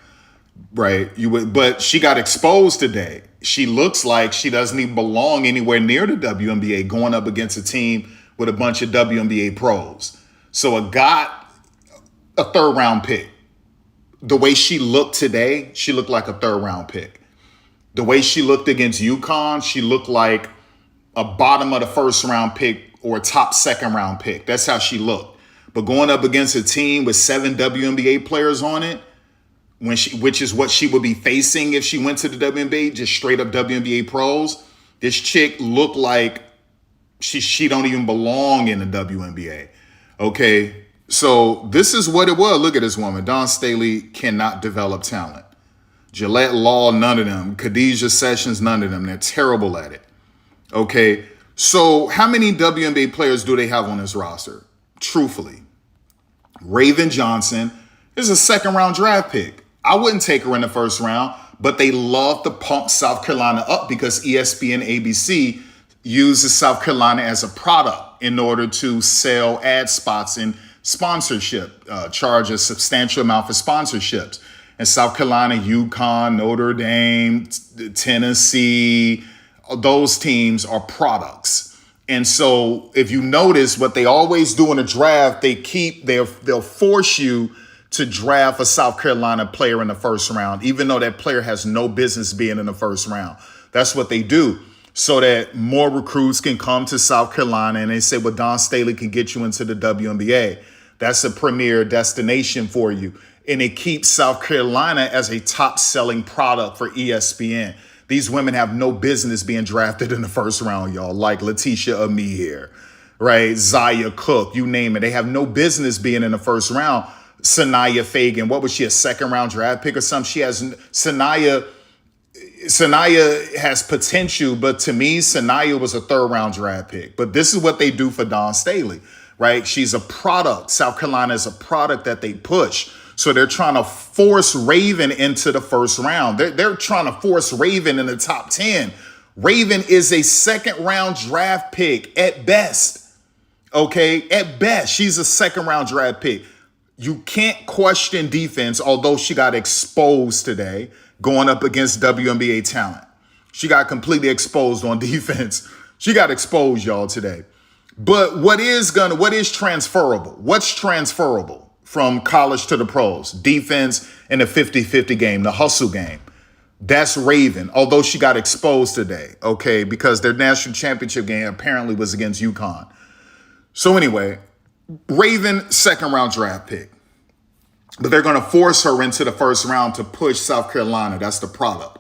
A: right? But she got exposed today. She looks like she doesn't even belong anywhere near the WNBA going up against a team with a bunch of WNBA pros. So a third round pick. The way she looked today, she looked like a third round pick. The way she looked against UConn, she looked like a bottom of the first round pick or a top second round pick. That's how she looked. But going up against a team with 7 WNBA players on it, which is what she would be facing if she went to the WNBA, just straight up WNBA pros, this chick looked like she don't even belong in the WNBA. Okay, so this is what it was. Look at this woman. Dawn Staley cannot develop talent. Gillette Law, none of them. Khadijah Sessions, none of them. They're terrible at it. Okay, so how many WNBA players do they have on this roster? Truthfully, Raven Johnson is a second round draft pick. I wouldn't take her in the first round, but they love to pump South Carolina up because ESPN ABC uses South Carolina as a product in order to sell ad spots and sponsorship, charge a substantial amount for sponsorships. And South Carolina, UConn, Notre Dame, Tennessee, those teams are products. And so if you notice what they always do in a draft, they'll force you to draft a South Carolina player in the first round, even though that player has no business being in the first round. That's what they do so that more recruits can come to South Carolina, and they say, well, Dawn Staley can get you into the WNBA. That's a premier destination for you. And it keeps South Carolina as a top selling product for ESPN. These women have no business being drafted in the first round, y'all, like Letitia Amir, right? Zaya Cook, you name it. They have no business being in the first round. Sanaya Fagan, what was she, a second round draft pick or something? Sanaya has potential, but to me, Sanaya was a third round draft pick. But this is what they do for Dawn Staley, right? She's a product. South Carolina is a product that they push. So they're trying to force Raven into the first round. They're trying to force Raven in the top 10. Raven is a second round draft pick at best. Okay, at best, she's a second round draft pick. You can't question defense, although she got exposed today going up against WNBA talent. She got completely exposed on defense. She got exposed, y'all, today. But what is transferable? What's transferable from college to the pros? Defense in the 50-50 game, the hustle game. That's Raven, although she got exposed today, okay, because their national championship game apparently was against UConn. So anyway, Raven, second round draft pick. But they're going to force her into the first round to push South Carolina. That's the product.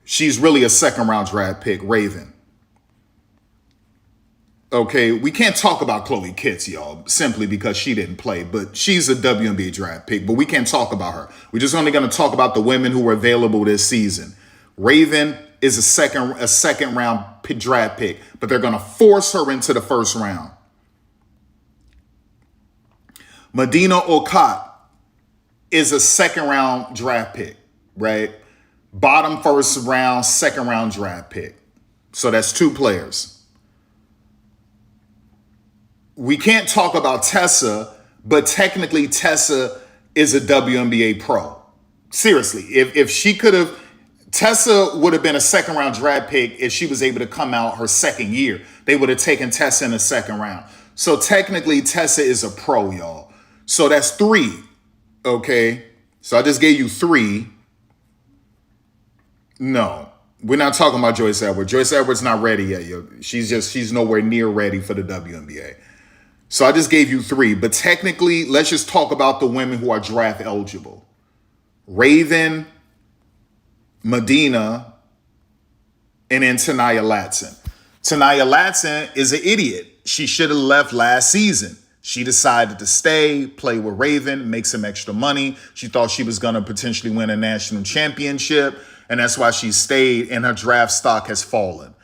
A: She's really a second round draft pick, Raven. Okay, we can't talk about Chloe Kitts, y'all, simply because she didn't play. But she's a WNBA draft pick, but we can't talk about her. We're just only going to talk about the women who were available this season. Raven is a second round draft pick, but they're going to force her into the first round. Medina Okot is a second round draft pick, right? Bottom first round, second round draft pick. So that's two players. We can't talk about Tessa, but technically Tessa is a WNBA pro. Seriously, if she could have, Tessa would have been a second round draft pick if she was able to come out her second year. They would have taken Tessa in the second round. So technically Tessa is a pro, y'all. So that's three. Okay, so I just gave you three. No, we're not talking about Joyce Edwards. Joyce Edwards not ready yet. Yo. She's nowhere near ready for the WNBA. So I just gave you three. But technically, let's just talk about the women who are draft eligible. Raven, Medina, and then Tanaya Latson. Tanaya Latson is an idiot. She should have left last season. She decided to stay, play with Raven, make some extra money. She thought she was going to potentially win a national championship, and that's why she stayed, and her draft stock has fallen.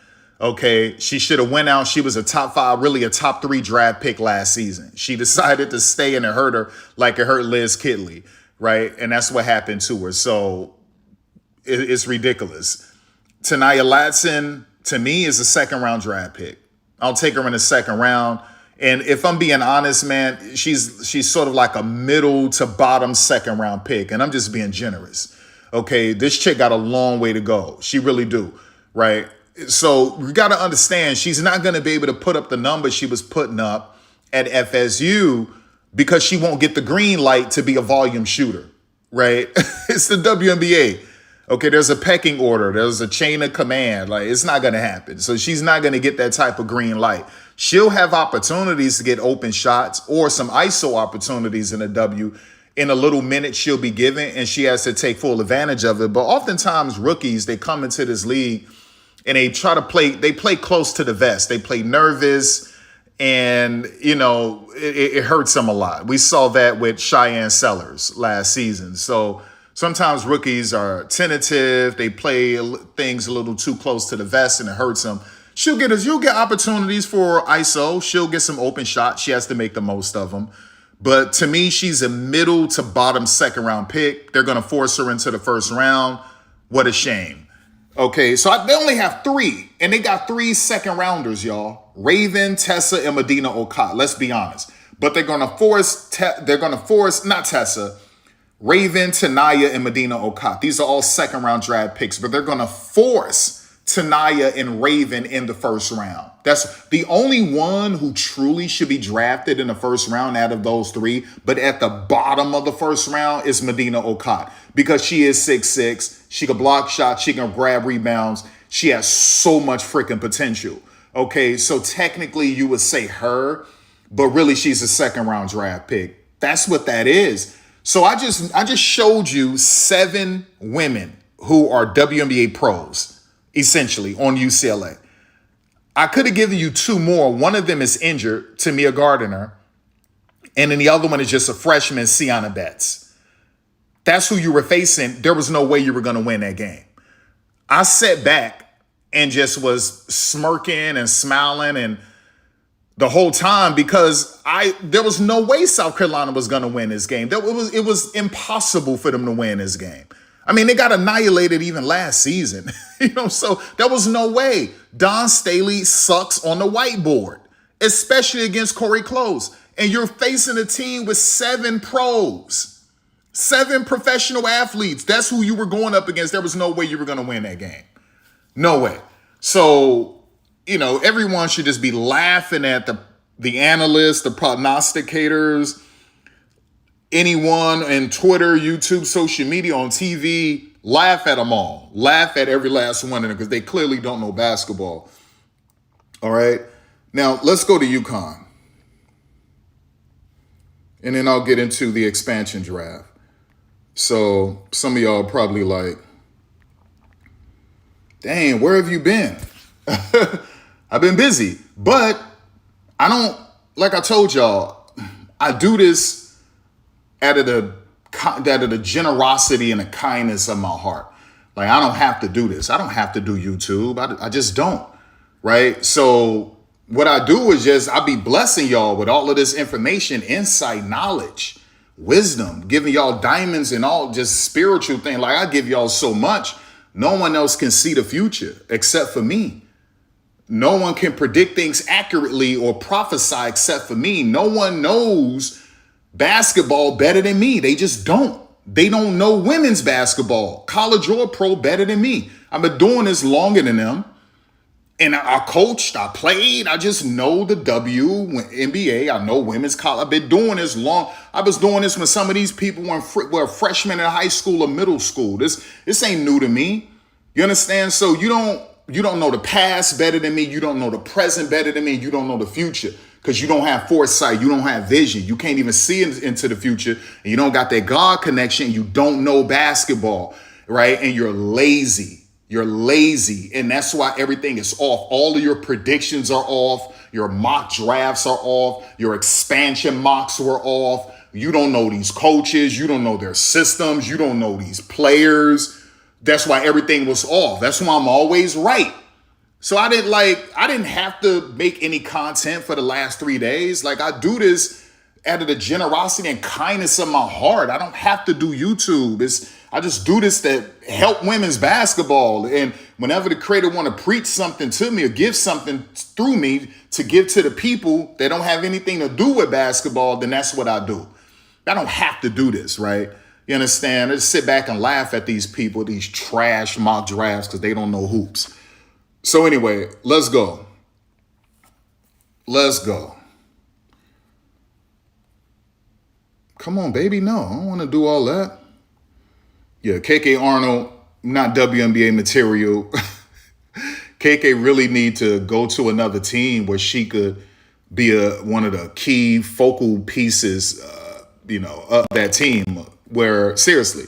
A: Okay, she should have went out. She was a top 5, really a top 3 draft pick last season. She decided to stay, and it hurt her like it hurt Liz Kitley, right? And that's what happened to her. So it's ridiculous. Tanaya Latson, to me, is a second round draft pick. I'll take her in the second round. And if I'm being honest, man, she's sort of like a middle to bottom second round pick. And I'm just being generous. Okay, this chick got a long way to go. She really do, right? So you got to understand, she's not going to be able to put up the numbers she was putting up at FSU because she won't get the green light to be a volume shooter, right? It's the WNBA. Okay, there's a pecking order. There's a chain of command. Like, it's not going to happen. So she's not going to get that type of green light. She'll have opportunities to get open shots or some ISO opportunities in a W in a little minute she'll be given, and she has to take full advantage of it. But oftentimes rookies, they come into this league and they play close to the vest. They play nervous, and, you know, it hurts them a lot. We saw that with Cheyenne Sellers last season. So sometimes rookies are tentative. They play things a little too close to the vest, and it hurts them. She'll get opportunities for ISO. She'll get some open shots. She has to make the most of them. But to me, she's a middle to bottom second round pick. They're going to force her into the first round. What a shame. Okay, so they only have 3, and they got 3 second rounders, y'all. Raven, Tessa, and Medina Okot. Let's be honest. But they're going to force not Tessa, Raven, Tanaya, and Medina Okot. These are all second round draft picks, but they're going to force Tanaya and Raven in the first round. That's the only one who truly should be drafted in the first round out of those three. But at the bottom of the first round is Medina Okot because she is 6'6". She can block shots. She can grab rebounds. She has so much freaking potential. Okay, so technically you would say her, but really she's a second round draft pick. That's what that is. So I just showed you 7 women who are WNBA pros, essentially, on UCLA. I could have given you 2 more. One of them is injured, Tamia Gardner, and then the other one is just a freshman, Sienna Betts. That's who you were facing. There was no way you were going to win that game. I sat back and just was smirking and smiling and the whole time because there was no way South Carolina was going to win this game. It was impossible for them to win this game. I mean, they got annihilated even last season, so there was no way. Dawn Staley sucks on the whiteboard, especially against Corey Close. And you're facing a team with 7 pros, 7 professional athletes. That's who you were going up against. There was no way you were going to win that game. No way. So, everyone should just be laughing at the analysts, the prognosticators, anyone in Twitter, YouTube, social media, on TV, laugh at them all. Laugh at every last one of them because they clearly don't know basketball. All right. Now, let's go to UConn. And then I'll get into the expansion draft. So some of y'all are probably like, dang, where have you been? I've been busy. But I don't, like I told y'all, I do this out of the generosity and the kindness of my heart. Like, I don't have to do this. I don't have to do YouTube. I just don't, right? So what I do is I be blessing y'all with all of this information, insight, knowledge, wisdom, giving y'all diamonds and all just spiritual thing. Like, I give y'all so much. No one else can see the future except for me. No one can predict things accurately or prophesy except for me. No one knows basketball better than me. They just don't. They don't know women's basketball, college or pro, better than me. I've been doing this longer than them. And I coached, I played, I just know the WNBA. I know women's college. I've been doing this long. I was doing this when some of these people were freshmen in high school or middle school. This ain't new to me. You understand? So you don't know the past better than me. You don't know the present better than me. You don't know the future because you don't have foresight. You don't have vision. You can't even see into the future. And you don't got that God connection. You don't know basketball, right? And you're lazy. You're lazy. And that's why everything is off. All of your predictions are off. Your mock drafts are off. Your expansion mocks were off. You don't know these coaches. You don't know their systems. You don't know these players. That's why everything was off. That's why I'm always right. So I didn't have to make any content for the last 3 days. Like, I do this out of the generosity and kindness of my heart. I don't have to do YouTube. I just do this to help women's basketball. And whenever the creator want to preach something to me or give something through me to give to the people that don't have anything to do with basketball, then that's what I do. I don't have to do this, right? You understand? I just sit back and laugh at these people, these trash mock drafts, because they don't know hoops. So anyway, let's go. Let's go. Come on, baby. No, I don't want to do all that. Yeah, KK Arnold, not WNBA material. KK really need to go to another team where she could be one of the key focal pieces, of that team. Where, seriously,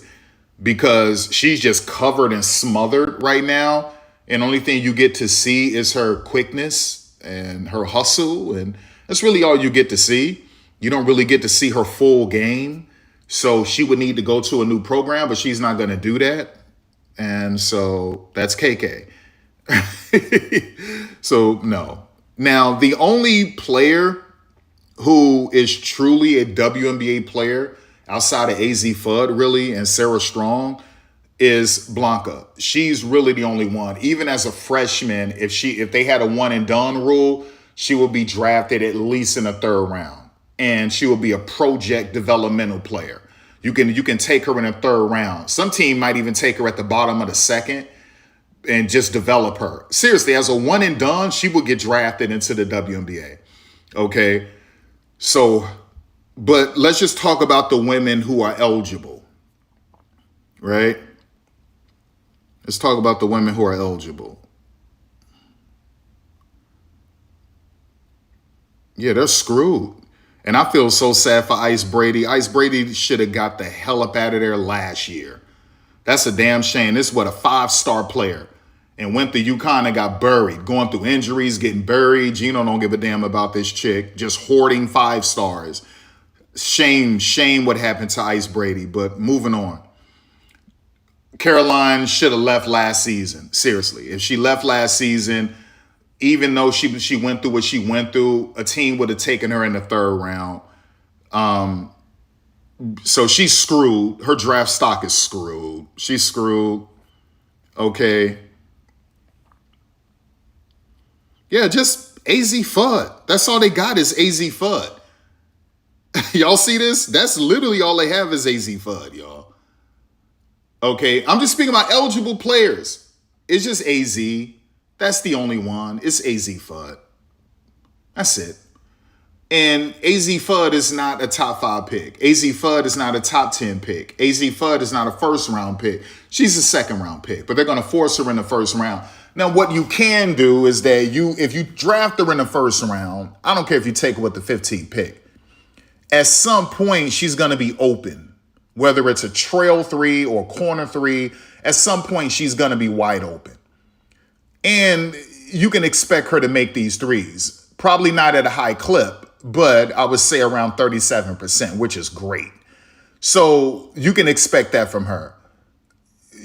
A: because she's just covered and smothered right now. And only thing you get to see is her quickness and her hustle. And that's really all you get to see. You don't really get to see her full game. So she would need to go to a new program, but she's not going to do that. And so that's KK. So no. Now, the only player who is truly a WNBA player outside of AZ Fudd, really, and Sarah Strong, is Blanca. She's really the only one. Even as a freshman, if they had a one and done rule, she would be drafted at least in the 3rd round. And she will be a project developmental player. You can take her in the 3rd round. Some team might even take her at the bottom of the 2nd. and just develop her. Seriously, as a one and done, she would get drafted into the WNBA. Okay. So, but let's just talk about the women who are eligible, right? Let's talk about the women who are eligible. Yeah, they're screwed. And I feel so sad for Ice Brady. Ice Brady should have got the hell up out of there last year. That's a damn shame. This is what, a 5-star player. And went to UConn and got buried. Going through injuries, getting buried. Geno don't give a damn about this chick. Just hoarding 5 stars. Shame what happened to Ice Brady. But moving on. Caroline should have left last season. Seriously. If she left last season, even though she went through what she went through, a team would have taken her in the 3rd round. So she's screwed. Her draft stock is screwed. She's screwed. Okay. Yeah, just AZ FUD. That's all they got is AZ FUD. Y'all see this? That's literally all they have is AZ FUD, y'all. Okay, I'm just speaking about eligible players. It's just AZ. That's the only one. It's AZ FUD. That's it. And AZ FUD is not a top 5 pick. AZ FUD is not a top 10 pick. AZ FUD is not a 1st round pick. She's a 2nd round pick, but they're going to force her in the 1st round. Now, what you can do is that if you draft her in the 1st round, I don't care if you take her with the 15th pick, at some point she's going to be open, whether it's a trail 3 or corner 3. At some point she's going to be wide open. And you can expect her to make these threes. Probably not at a high clip, but I would say around 37%, which is great. So you can expect that from her.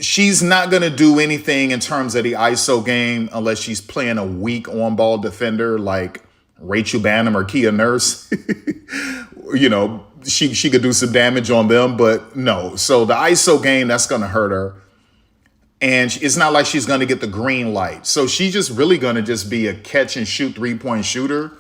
A: She's not going to do anything in terms of the ISO game unless she's playing a weak on-ball defender like Rachel Banham or Kia Nurse. You know, she could do some damage on them, but no. So the ISO game, that's going to hurt her. And it's not like she's going to get the green light. So she's just really going to just be a catch and shoot 3-point shooter,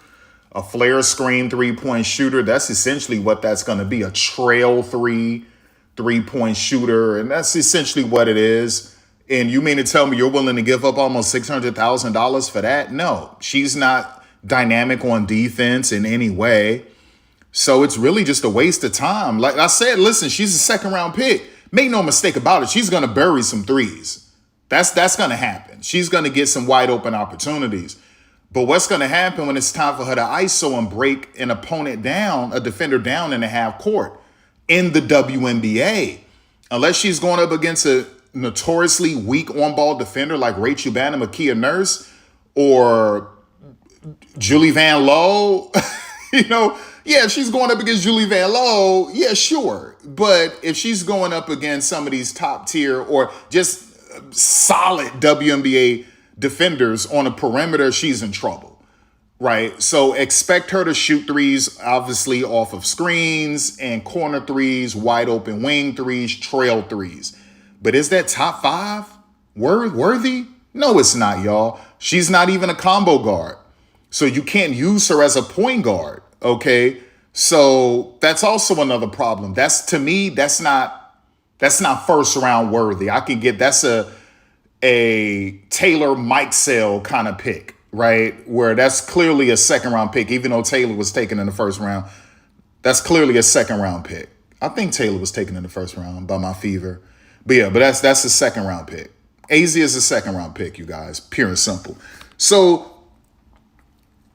A: a flare screen 3-point shooter. That's essentially what that's going to be, a trail 3-point shooter. And that's essentially what it is. And you mean to tell me you're willing to give up almost $600,000 for that? No, she's not dynamic on defense in any way. So it's really just a waste of time. Like I said, listen, she's a 2nd round pick. Make no mistake about it. She's going to bury some threes. That's going to happen. She's going to get some wide open opportunities. But what's going to happen when it's time for her to ISO and break an opponent down, a defender down in the half court in the WNBA? Unless she's going up against a notoriously weak on-ball defender like Rachel Banham, Kia Nurse, or Julie Van Lowe, you know, yeah, if she's going up against Julie Van Lowe, yeah, sure. But if she's going up against some of these top tier or just solid WNBA defenders on a perimeter, she's in trouble, right? So expect her to shoot threes, obviously off of screens and corner threes, wide open wing threes, trail threes. But is that top 5 worthy? No, it's not, y'all. She's not even a combo guard. So you can't use her as a point guard. Okay, so that's also another problem. To me, that's not 1st round worthy. I can get that's a Taylor Mike Sale kind of pick, right? Where that's clearly a 2nd round pick, even though Taylor was taken in the 1st round. That's clearly a 2nd round pick. I think Taylor was taken in the 1st round by my fever. But yeah, but that's a 2nd round pick. AZ is a 2nd round pick, you guys, pure and simple. So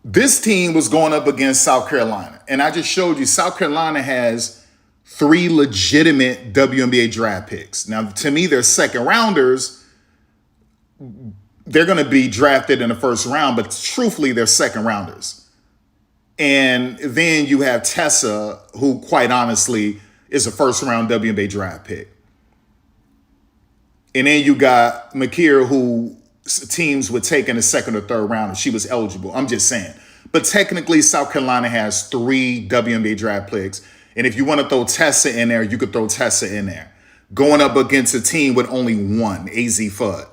A: this team was going up against South Carolina. And I just showed you South Carolina has 3 legitimate WNBA draft picks. Now, to me, they're 2nd rounders. They're going to be drafted in the 1st round, but truthfully, they're 2nd rounders. And then you have Tessa, who quite honestly is a 1st round WNBA draft pick. And then you got Makir, who teams would take in the 2nd or 3rd round if she was eligible. I'm just saying. But technically, South Carolina has 3 WNBA draft picks. And if you want to throw Tessa in there, you could throw Tessa in there. Going up against a team with only 1, AZ FUD.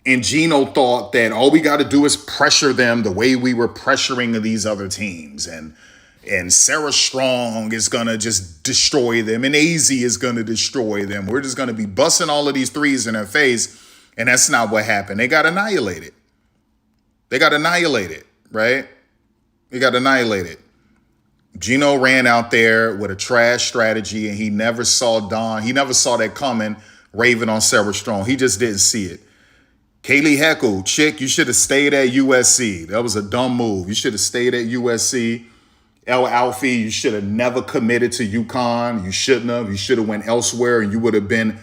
A: And Geno thought that all we got to do is pressure them the way we were pressuring these other teams. And Sarah Strong is going to just destroy them. And AZ is going to destroy them. We're just going to be busting all of these threes in their face. And that's not what happened. They got annihilated. Right? They got annihilated. Geno ran out there with a trash strategy, and he never saw Dawn. He never saw that coming, raving on Sarah Strong. He just didn't see it. Kaylee Heckle, chick, you should have stayed at USC. That was a dumb move. You should have stayed at USC. El Alfie, you should have never committed to UConn. You shouldn't have. You should have went elsewhere, and you would have been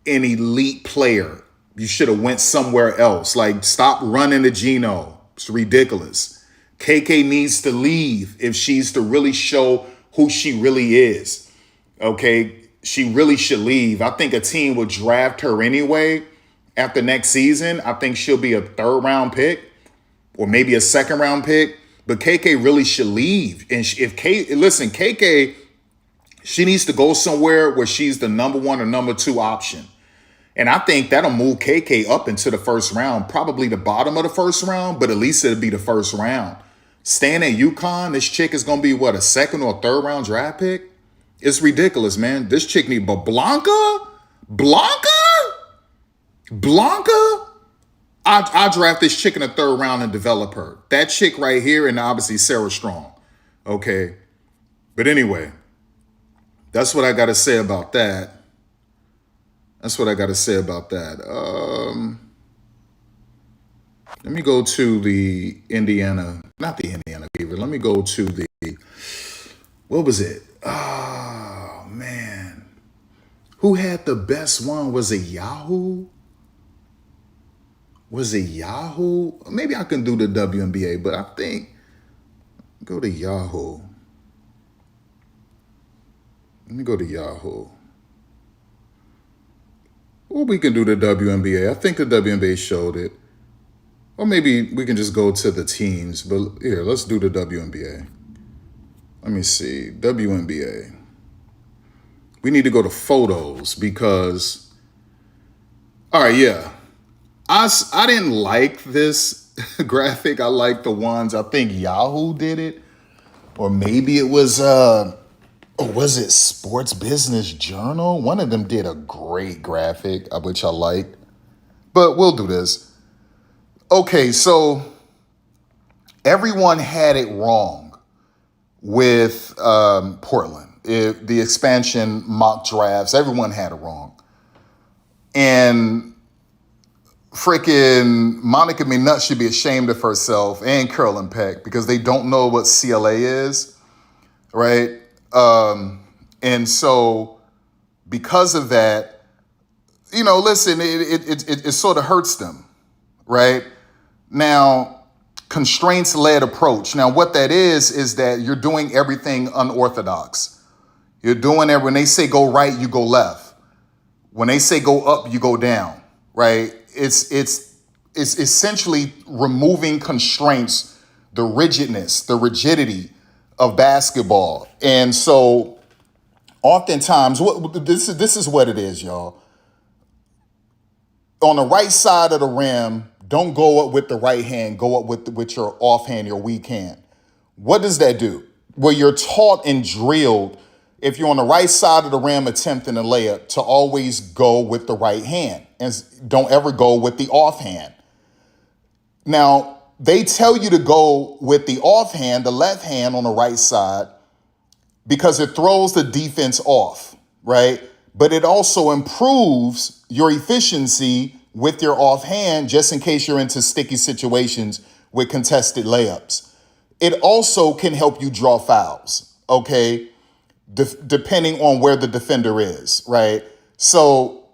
A: an elite player. You should have went somewhere else. Like, stop running to Geno. It's ridiculous. KK needs to leave if she's to really show who she really is. Okay? She really should leave. I think a team will draft her anyway after next season. I think she'll be a 3rd round pick or maybe a 2nd round pick. But KK really should leave. And KK, she needs to go somewhere where she's the number 1 or number 2 option. And I think that'll move KK up into the 1st round, probably the bottom of the 1st round, but at least it'll be the 1st round. Staying at UConn, this chick is going to be, what, a 2nd or 3rd round draft pick? It's ridiculous, man. This chick need, but Blanca? I draft this chick in the 3rd round and develop her. That chick right here, and obviously Sarah Strong. Okay. But anyway, that's what I got to say about that. Let me go to the not the Indiana Fever. Let me go to the, what was it? Oh, man. Who had the best one? Was it Yahoo? Maybe I can do the WNBA, but I think, go to Yahoo. Let me go to Yahoo. Or we can do the WNBA. I think the WNBA showed it. Or maybe we can just go to the teams. But here, let's do the WNBA. Let me see. WNBA. We need to go to photos because, all right, yeah. I didn't like this graphic. I like the ones, I think Yahoo did it. Or maybe it was, was it Sports Business Journal? One of them did a great graphic, which I liked. But we'll do this. Okay, so everyone had it wrong with Portland. The expansion mock drafts, everyone had it wrong. And freaking Monica McNutt should be ashamed of herself, and Carolyn Peck, because they don't know what CLA is, right? And so because of that, listen, it sort of hurts them, right? Now, constraints-led approach. Now, what that is that you're doing everything unorthodox. You're doing it when they say go right, you go left. When they say go up, you go down, right? It's essentially removing constraints, the rigidity of basketball. And so oftentimes, this is what it is, y'all. On the right side of the rim, don't go up with the right hand, go up with your offhand, your weak hand. What does that do? Well, you're taught and drilled, if you're on the right side of the rim attempting a layup, to always go with the right hand and don't ever go with the offhand. Now, they tell you to go with the offhand, the left hand on the right side, because it throws the defense off, right? But it also improves your efficiency with your offhand, just in case you're into sticky situations with contested layups. It also can help you draw fouls, okay? Depending on where the defender is, right? So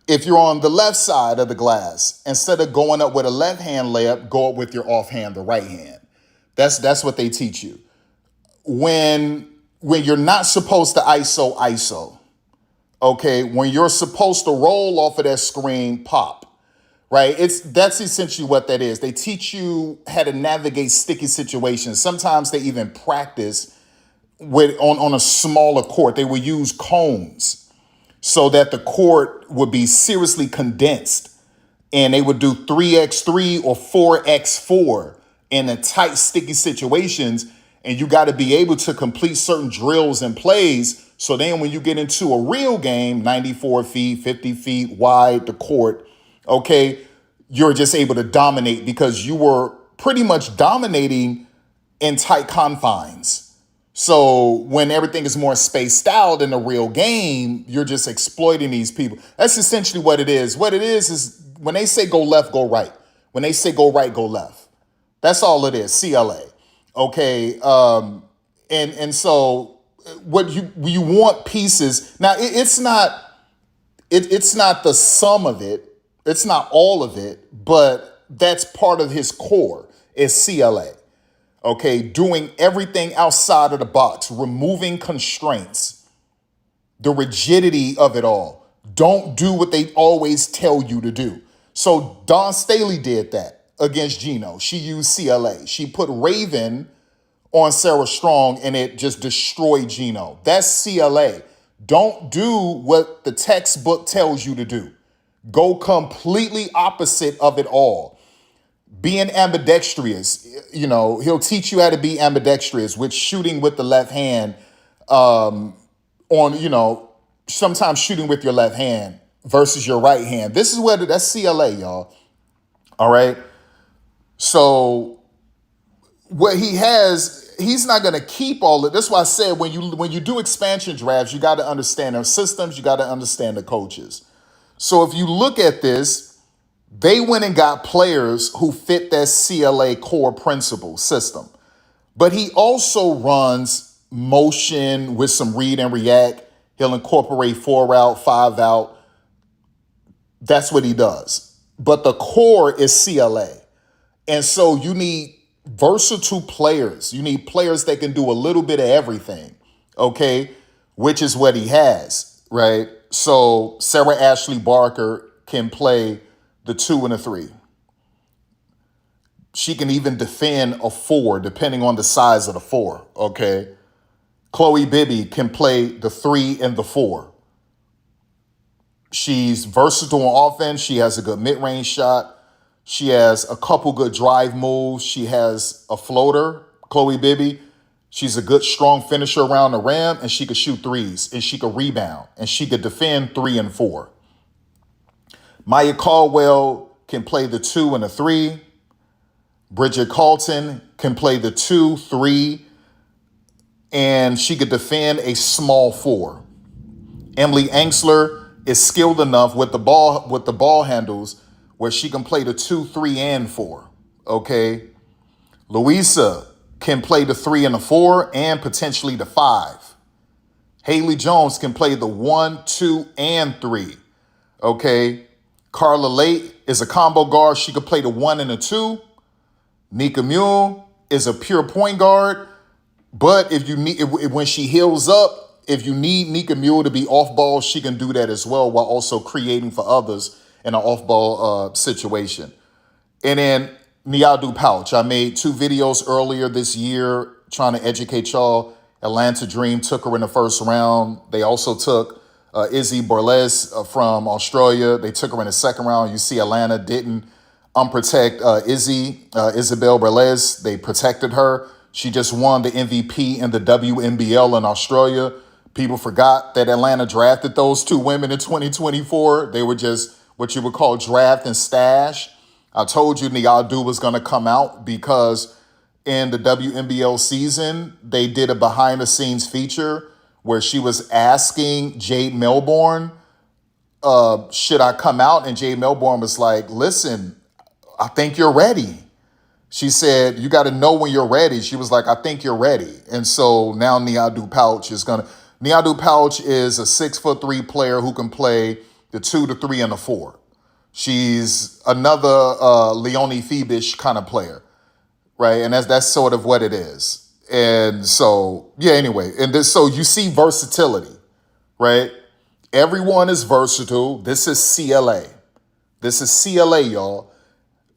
A: if you're on the left side of the glass, instead of going up with a left hand layup, go up with your offhand, the right hand. That's what they teach you. When you're not supposed to ISO, okay? When you're supposed to roll off of that screen, pop, right? That's essentially what that is. They teach you how to navigate sticky situations. Sometimes they even practice on a smaller court. They will use cones so that the court would be seriously condensed, and they would do 3x3 or 4x4 in the tight, sticky situations. And you got to be able to complete certain drills and plays. So then when you get into a real game, 94 feet, 50 feet wide, the court, Okay, you're just able to dominate because you were pretty much dominating in tight confines. So when everything is more spaced out in a real game, you're just exploiting these people. That's essentially what it is. What it is when they say go left, go right. When they say go right, go left. That's all it is. CLA. Okay. And so what you want pieces. Now it's not the sum of it. It's not all of it, but that's part of his core is CLA. Okay, doing everything outside of the box, removing constraints, the rigidity of it all. Don't do what they always tell you to do. So Dawn Staley did that against Geno. She used CLA. She put Raven on Sarah Strong and it just destroyed Geno. That's CLA. Don't do what the textbook tells you to do. Go completely opposite of it all. Being ambidextrous, he'll teach you how to be ambidextrous with shooting with the left hand sometimes shooting with your left hand versus your right hand. This is that's CLA, y'all. All right. So what he's not going to keep all of it. That's why I said when you do expansion drafts, you got to understand their systems. You got to understand the coaches. So if you look at this, they went and got players who fit that CLA core principle system. But he also runs motion with some read and react. He'll incorporate 4 out, 5 out. That's what he does. But the core is CLA. And so you need versatile players. You need players that can do a little bit of everything, okay? Which is what he has, right? So Sarah Ashley Barker can play the 2 and the 3. She can even defend a 4, depending on the size of the 4, okay? Chloe Bibby can play the 3 and the 4. She's versatile on offense. She has a good mid-range shot. She has a couple good drive moves. She has a floater, Chloe Bibby. She's a good, strong finisher around the rim, and she could shoot threes, and she could rebound, and she could defend 3 and 4. Maya Caldwell can play the 2 and the 3. Bridget Carlton can play the 2, 3, and she could defend a small 4. Emily Angsler is skilled enough with the ball handles where she can play the 2, 3, and 4. Okay. Louisa can play the 3 and the 4 and potentially the 5. Haley Jones can play the 1, 2, and 3. Okay. Carla Lake is a combo guard. She could play the 1 and the 2. Nika Mule is a pure point guard. But when she heals up, if you need Nika Mule to be off ball, she can do that as well while also creating for others in an off ball situation. And then Niadu Pouch. I made 2 videos earlier this year trying to educate y'all. Atlanta Dream took her in the first round. They also took Izzy Borles from Australia. They took her in the second round. You see Atlanta didn't unprotect Isabel Borles. They protected her. She just won the MVP in the WNBA in Australia. People forgot that Atlanta drafted those 2 women in 2024. They were just what you would call draft and stash. I told you Niadu was going to come out because in the WNBA season, they did a behind-the-scenes feature where she was asking Jade Melbourne, should I come out? And Jade Melbourne was like, listen, I think you're ready. She said, you got to know when you're ready. She was like, I think you're ready. And so now Niadu Pouch is going to... Niadu Pouch is a 6'3" player who can play the 2, the 3, and the 4. She's another Leonie Phoebish kind of player, right? And that's sort of what it is. And so, yeah, anyway. So you see versatility, right? Everyone is versatile. This is CLA. This is CLA, y'all.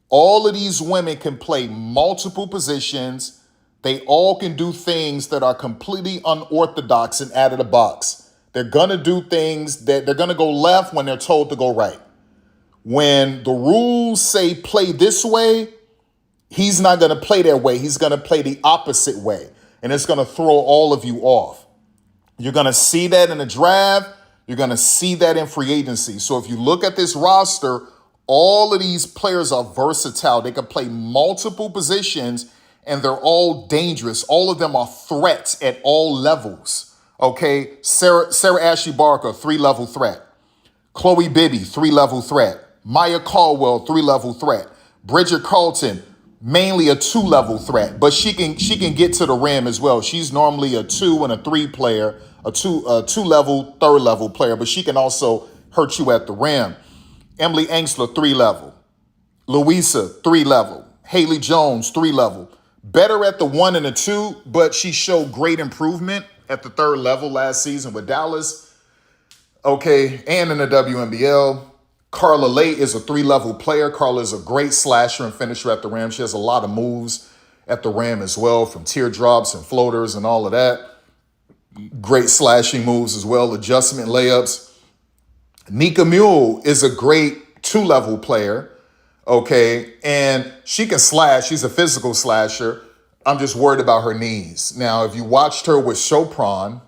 A: All of these women can play multiple positions. They all can do things that are completely unorthodox and out of the box. They're going to do things that they're going to go left when they're told to go right. When the rules say play this way, he's not going to play that way. He's going to play the opposite way. And it's going to throw all of you off. You're going to see that in the draft. You're going to see that in free agency. So if you look at this roster, All of these players are versatile. They can play multiple positions and they're all dangerous. All of them are threats at all levels. Okay, Sarah Ashley Barker, 3-level threat. Chloe Bibby, 3-level threat. Maya Caldwell, 3-level threat. Bridget Carlton, mainly a 2-level threat, but she can get to the rim as well. She's normally a 2 and a 3 player, a 2-level, 3rd-level player, but she can also hurt you at the rim. Emily Angstler, 3-level. Louisa, 3-level. Haley Jones, 3-level. Better at the 1 and the 2, but she showed great improvement at the 3rd level last season with Dallas. Okay, and in the WNBL. Carla Lay is a 3-level player. Carla is a great slasher and finisher at the rim. She has a lot of moves at the rim as well, from teardrops and floaters and all of that. Great slashing moves as well, adjustment layups. Nika Mule is a great 2-level player, okay? And she can slash. She's a physical slasher. I'm just worried about her knees. Now, if you watched her with Chopron,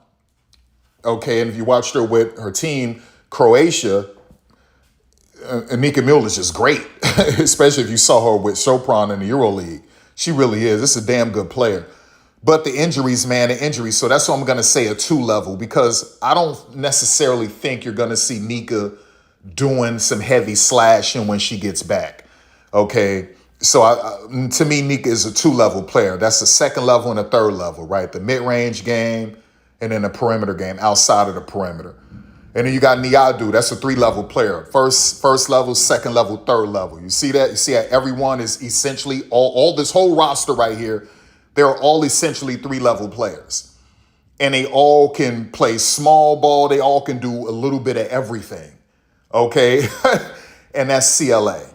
A: okay, and if you watched her with her team, Croatia, Nika Mule is just great, especially if you saw her with Chopron in the EuroLeague. She really is. This is a damn good player. But the injuries, man, the injuries. So that's why I'm going to say a 2-level, because I don't necessarily think you're going to see Nika doing some heavy slashing when she gets back. Okay. So to me, Nika is a 2-level player. That's the 2nd level and a 3rd level, right? The mid-range game and then the perimeter game outside of the perimeter. And then you got Niadu. That's a 3-level player. First level, 2nd level, 3rd level. You see that? You see how everyone is essentially, all this whole roster right here, they're all essentially 3-level players. And they all can play small ball. They all can do a little bit of everything. Okay? And that's CLA.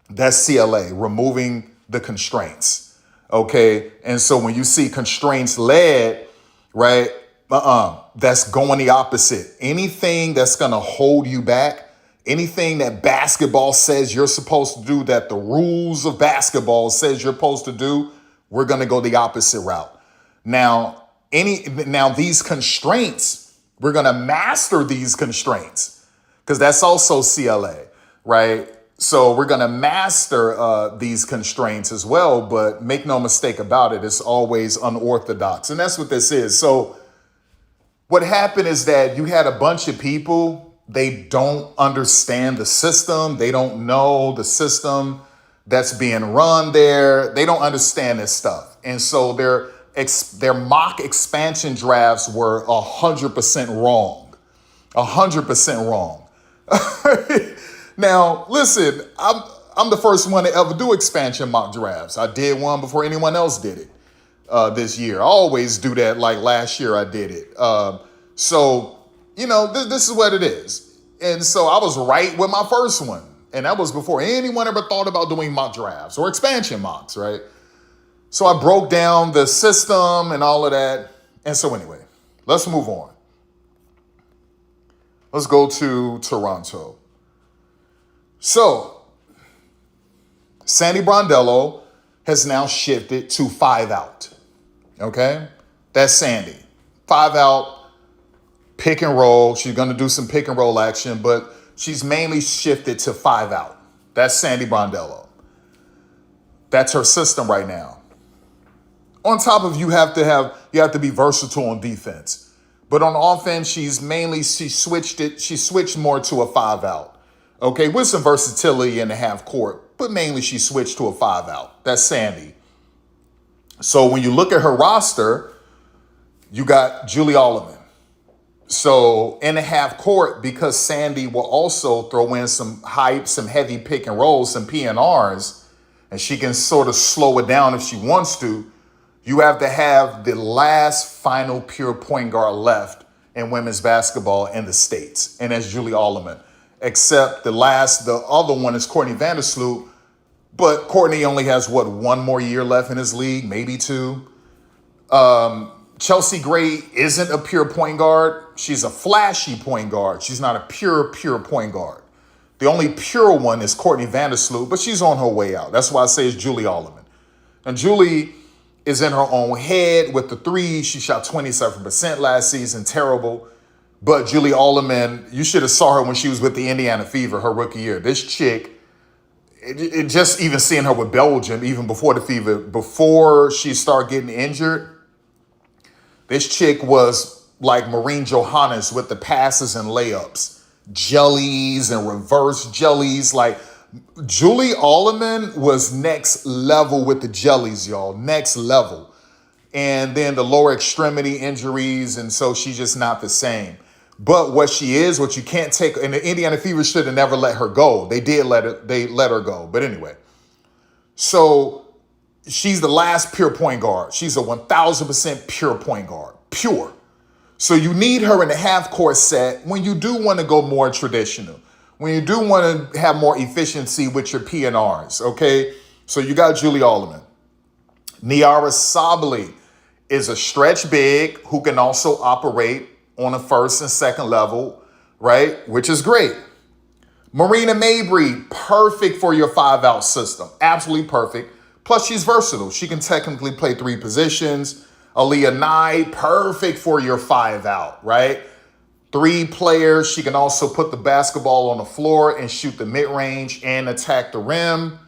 A: That's CLA, removing the constraints. Okay? And so when you see constraints led, right? That's going the opposite. Anything that's going to hold you back, anything that basketball says you're supposed to do, that the rules of basketball says you're supposed to do, we're going to go the opposite route. Now these constraints, we're going to master these constraints, because that's also CLA, right? So we're going to master these constraints as well, but make no mistake about it, it's always unorthodox. And that's what this is. So what happened is that you had a bunch of people, they don't understand the system. They don't know the system that's being run there. They don't understand this stuff. And so their mock expansion drafts were 100% wrong. 100% wrong. Now, listen, I'm the first one to ever do expansion mock drafts. I did one before anyone else did it. This year. I always do that. Like last year I did it. So, this is what it is. And so I was right with my first one. And that was before anyone ever thought about doing mock drafts or expansion mocks, right? So I broke down the system and all of that. And so anyway, let's move on. Let's go to Toronto. So Sandy Brondello has now shifted to 5 out. Okay? That's Sandy. 5 out, pick and roll. She's going to do some pick and roll action, but she's mainly shifted to 5 out. That's Sandy Brondello. That's her system right now. On top of you have to be versatile on defense. But on offense, she switched more to a 5 out. Okay, with some versatility in the half court, but mainly she switched to a 5 out. That's Sandy. So when you look at her roster, you got Julie Auriemma. So in the half court, because Sandy will also throw in some heavy pick and rolls, some PNRs, and she can sort of slow it down if she wants to, you have to have the last final pure point guard left in women's basketball in the States, and that's Julie Auriemma. Except the other one is Courtney Vandersloot, but Courtney only has, 1 more year left in his league, maybe 2. Chelsea Gray isn't a pure point guard. She's a flashy point guard. She's not a pure point guard. The only pure one is Courtney Vandersloot, but she's on her way out. That's why I say it's Julie Auriemma. And Julie is in her own head with the 3. She shot 27% last season, terrible. But Julie Alderman, you should have saw her when she was with the Indiana Fever her rookie year. This chick, it just even seeing her with Belgium, even before the Fever, before she started getting injured, this chick was like Maureen Johannes with the passes and layups, jellies and reverse jellies. Like Julie Alderman was next level with the jellies, y'all, next level. And then the lower extremity injuries, and so she's just not the same. But what she is, what you can't take, and the Indiana Fever should have never let her go. They did let her go. But anyway, so she's the last pure point guard. She's a 1,000% pure point guard, pure. So you need her in the half court set when you do want to go more traditional, when you do want to have more efficiency with your PNRs, okay? So you got Julie Alderman. Niara Sabally is a stretch big who can also operate on a first and second level, right? Which is great. Marina Mabry, perfect for your 5-out system. Absolutely perfect. Plus, she's versatile. She can technically play 3 positions. Aaliyah Nye, perfect for your 5-out, right? 3 players. She can also put the basketball on the floor and shoot the mid-range and attack the rim.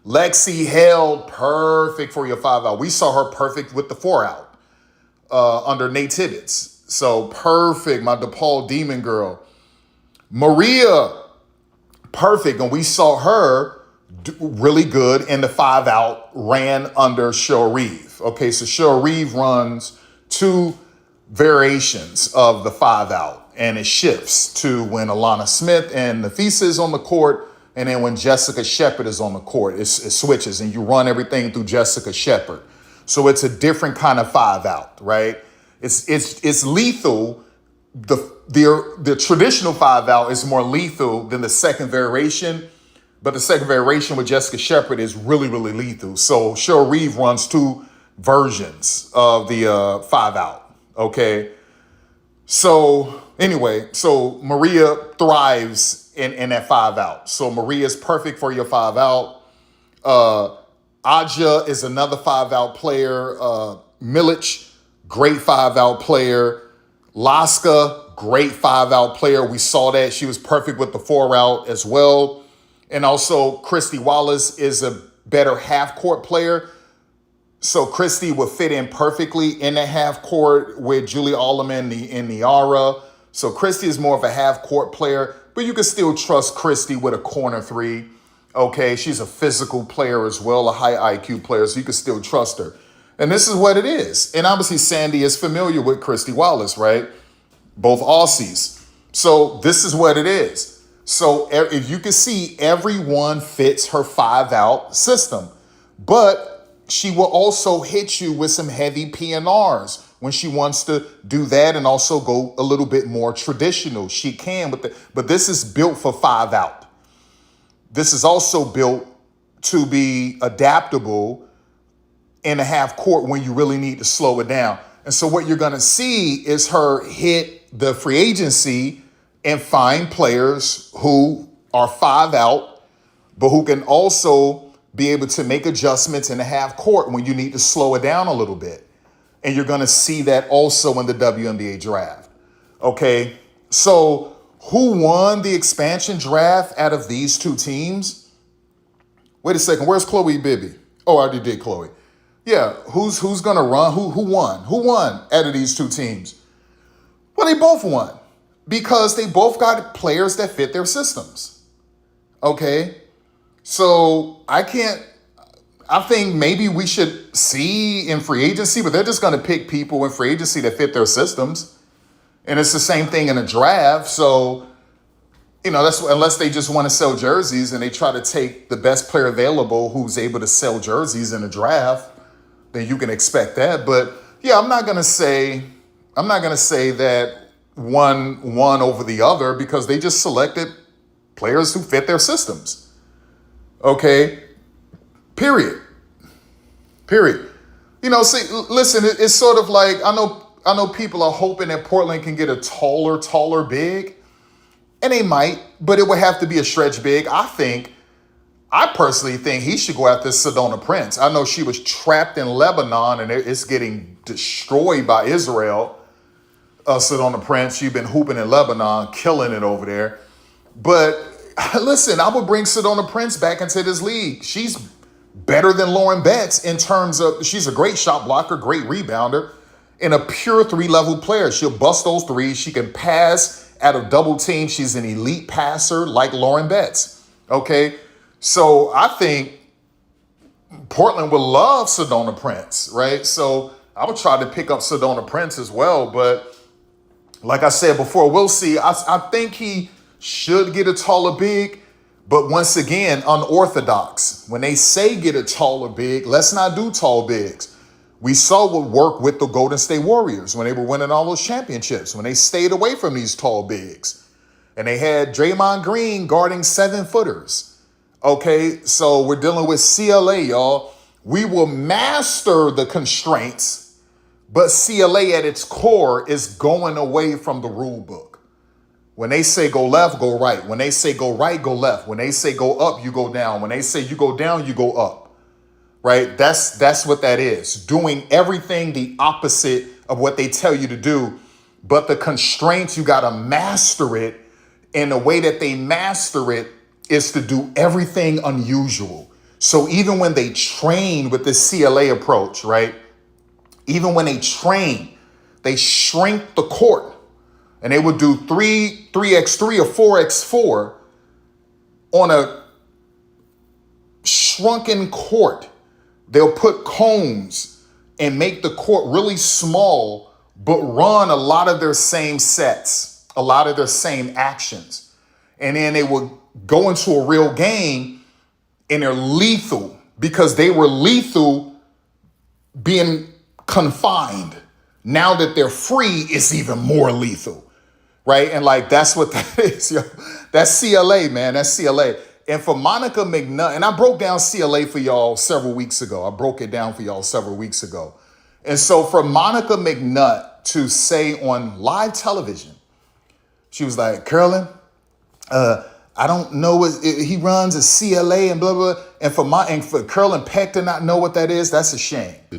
A: Lexi Held, perfect for your 5-out. We saw her perfect with the 4-out under Nate Tibbetts. So perfect, my DePaul Demon girl. Maria, perfect. And we saw her really good in the 5-out, ran under Cheryl Reeve. Okay, so Cheryl Reeve runs 2 variations of the 5-out. And it shifts to when Alana Smith and Nafisa is on the court, and then when Jessica Shepard is on the court, it switches, and you run everything through Jessica Shepard. So it's a different kind of 5-out, right? It's lethal. The traditional 5-out is more lethal than the second variation, but the second variation with Jessica Shepard is really, really lethal. So Cheryl Reeve runs 2 versions of the 5-out, okay? So anyway, so Maria thrives in that 5-out. So Maria is perfect for your 5-out. Aja is another 5-out player. Milic, great 5-out player. Laska, great 5-out player. We saw that. She was perfect with the 4-out as well. And also, Christy Wallace is a better half-court player. So Christy would fit in perfectly in the half-court with Julie Alderman and Niara. So Christy is more of a half-court player, but you can still trust Christy with a corner 3. Okay, she's a physical player as well, a high IQ player, so you can still trust her. And this is what it is. And obviously, Sandy is familiar with Christy Wallace, right? Both Aussies. So this is what it is. So if you can see, everyone fits her 5-out system. But she will also hit you with some heavy PNRs when she wants to do that and also go a little bit more traditional. She can, but this is built for 5-out. This is also built to be adaptable in a half court when you really need to slow it down. And so what you're going to see is her hit the free agency and find players who are 5-out, but who can also be able to make adjustments in the half court when you need to slow it down a little bit. And you're going to see that also in the WNBA draft. Okay, so who won the expansion draft out of these 2 teams? Wait a second, where's Chloe Bibby? Oh, I already did Chloe. Yeah, who's gonna run? Who won? Who won out of these 2 teams? Well, they both won because they both got players that fit their systems. Okay, so I think maybe we should see in free agency, but they're just gonna pick people in free agency that fit their systems. And it's the same thing in a draft. So, that's unless they just want to sell jerseys and they try to take the best player available who's able to sell jerseys in a draft, then you can expect that. But yeah, I'm not gonna say that one won over the other because they just selected players who fit their systems. Okay. Period. See, listen, it's sort of like I know people are hoping that Portland can get a taller big, and they might, but it would have to be a stretch big. I personally think he should go after Sedona Prince. I know she was trapped in Lebanon and it's getting destroyed by Israel. Sedona Prince. She's been hooping in Lebanon, killing it over there. But listen, I would bring Sedona Prince back into this league. She's better than Lauren Betts in terms of, she's a great shot blocker, great rebounder, and a pure three-level player. She'll bust those threes. She can pass out of double team. She's an elite passer like Lauren Betts. Okay, so I think Portland would love Sedona Prince, right? So I would try to pick up Sedona Prince as well. But like I said before, we'll see. I think he should get a taller big, but once again, unorthodox. When they say get a taller big, let's not do tall bigs. We saw what worked with the Golden State Warriors when they were winning all those championships, when they stayed away from these tall bigs. And they had Draymond Green guarding 7-footers. Okay, so we're dealing with CLA, y'all. We will master the constraints, but CLA at its core is going away from the rule book. When they say go left, go right. When they say go right, go left. When they say go up, you go down. When they say you go down, you go up. Right? That's what that is. Doing everything the opposite of what they tell you to do. But the constraints, you got to master it. And the way that they master it is to do everything unusual. So even when they train with the CLA approach, right? Even when they train, they shrink the court. And they would do 3x3 or 4x4 on a shrunken court. They'll put cones and make the court really small, but run a lot of their same sets, a lot of their same actions. And then they would go into a real game and they're lethal because they were lethal being confined. Now that they're free, it's even more lethal. Right? And like, that's what that is. Yo. That's CLA, man. That's CLA. And for Monica McNutt, and I broke down CLA for y'all several weeks ago. I broke it down for y'all several weeks ago. And so for Monica McNutt to say on live television, she was like, Carolyn, I don't know what he runs a CLA and blah, blah. And for Carolyn Peck to not know what that is, that's a shame.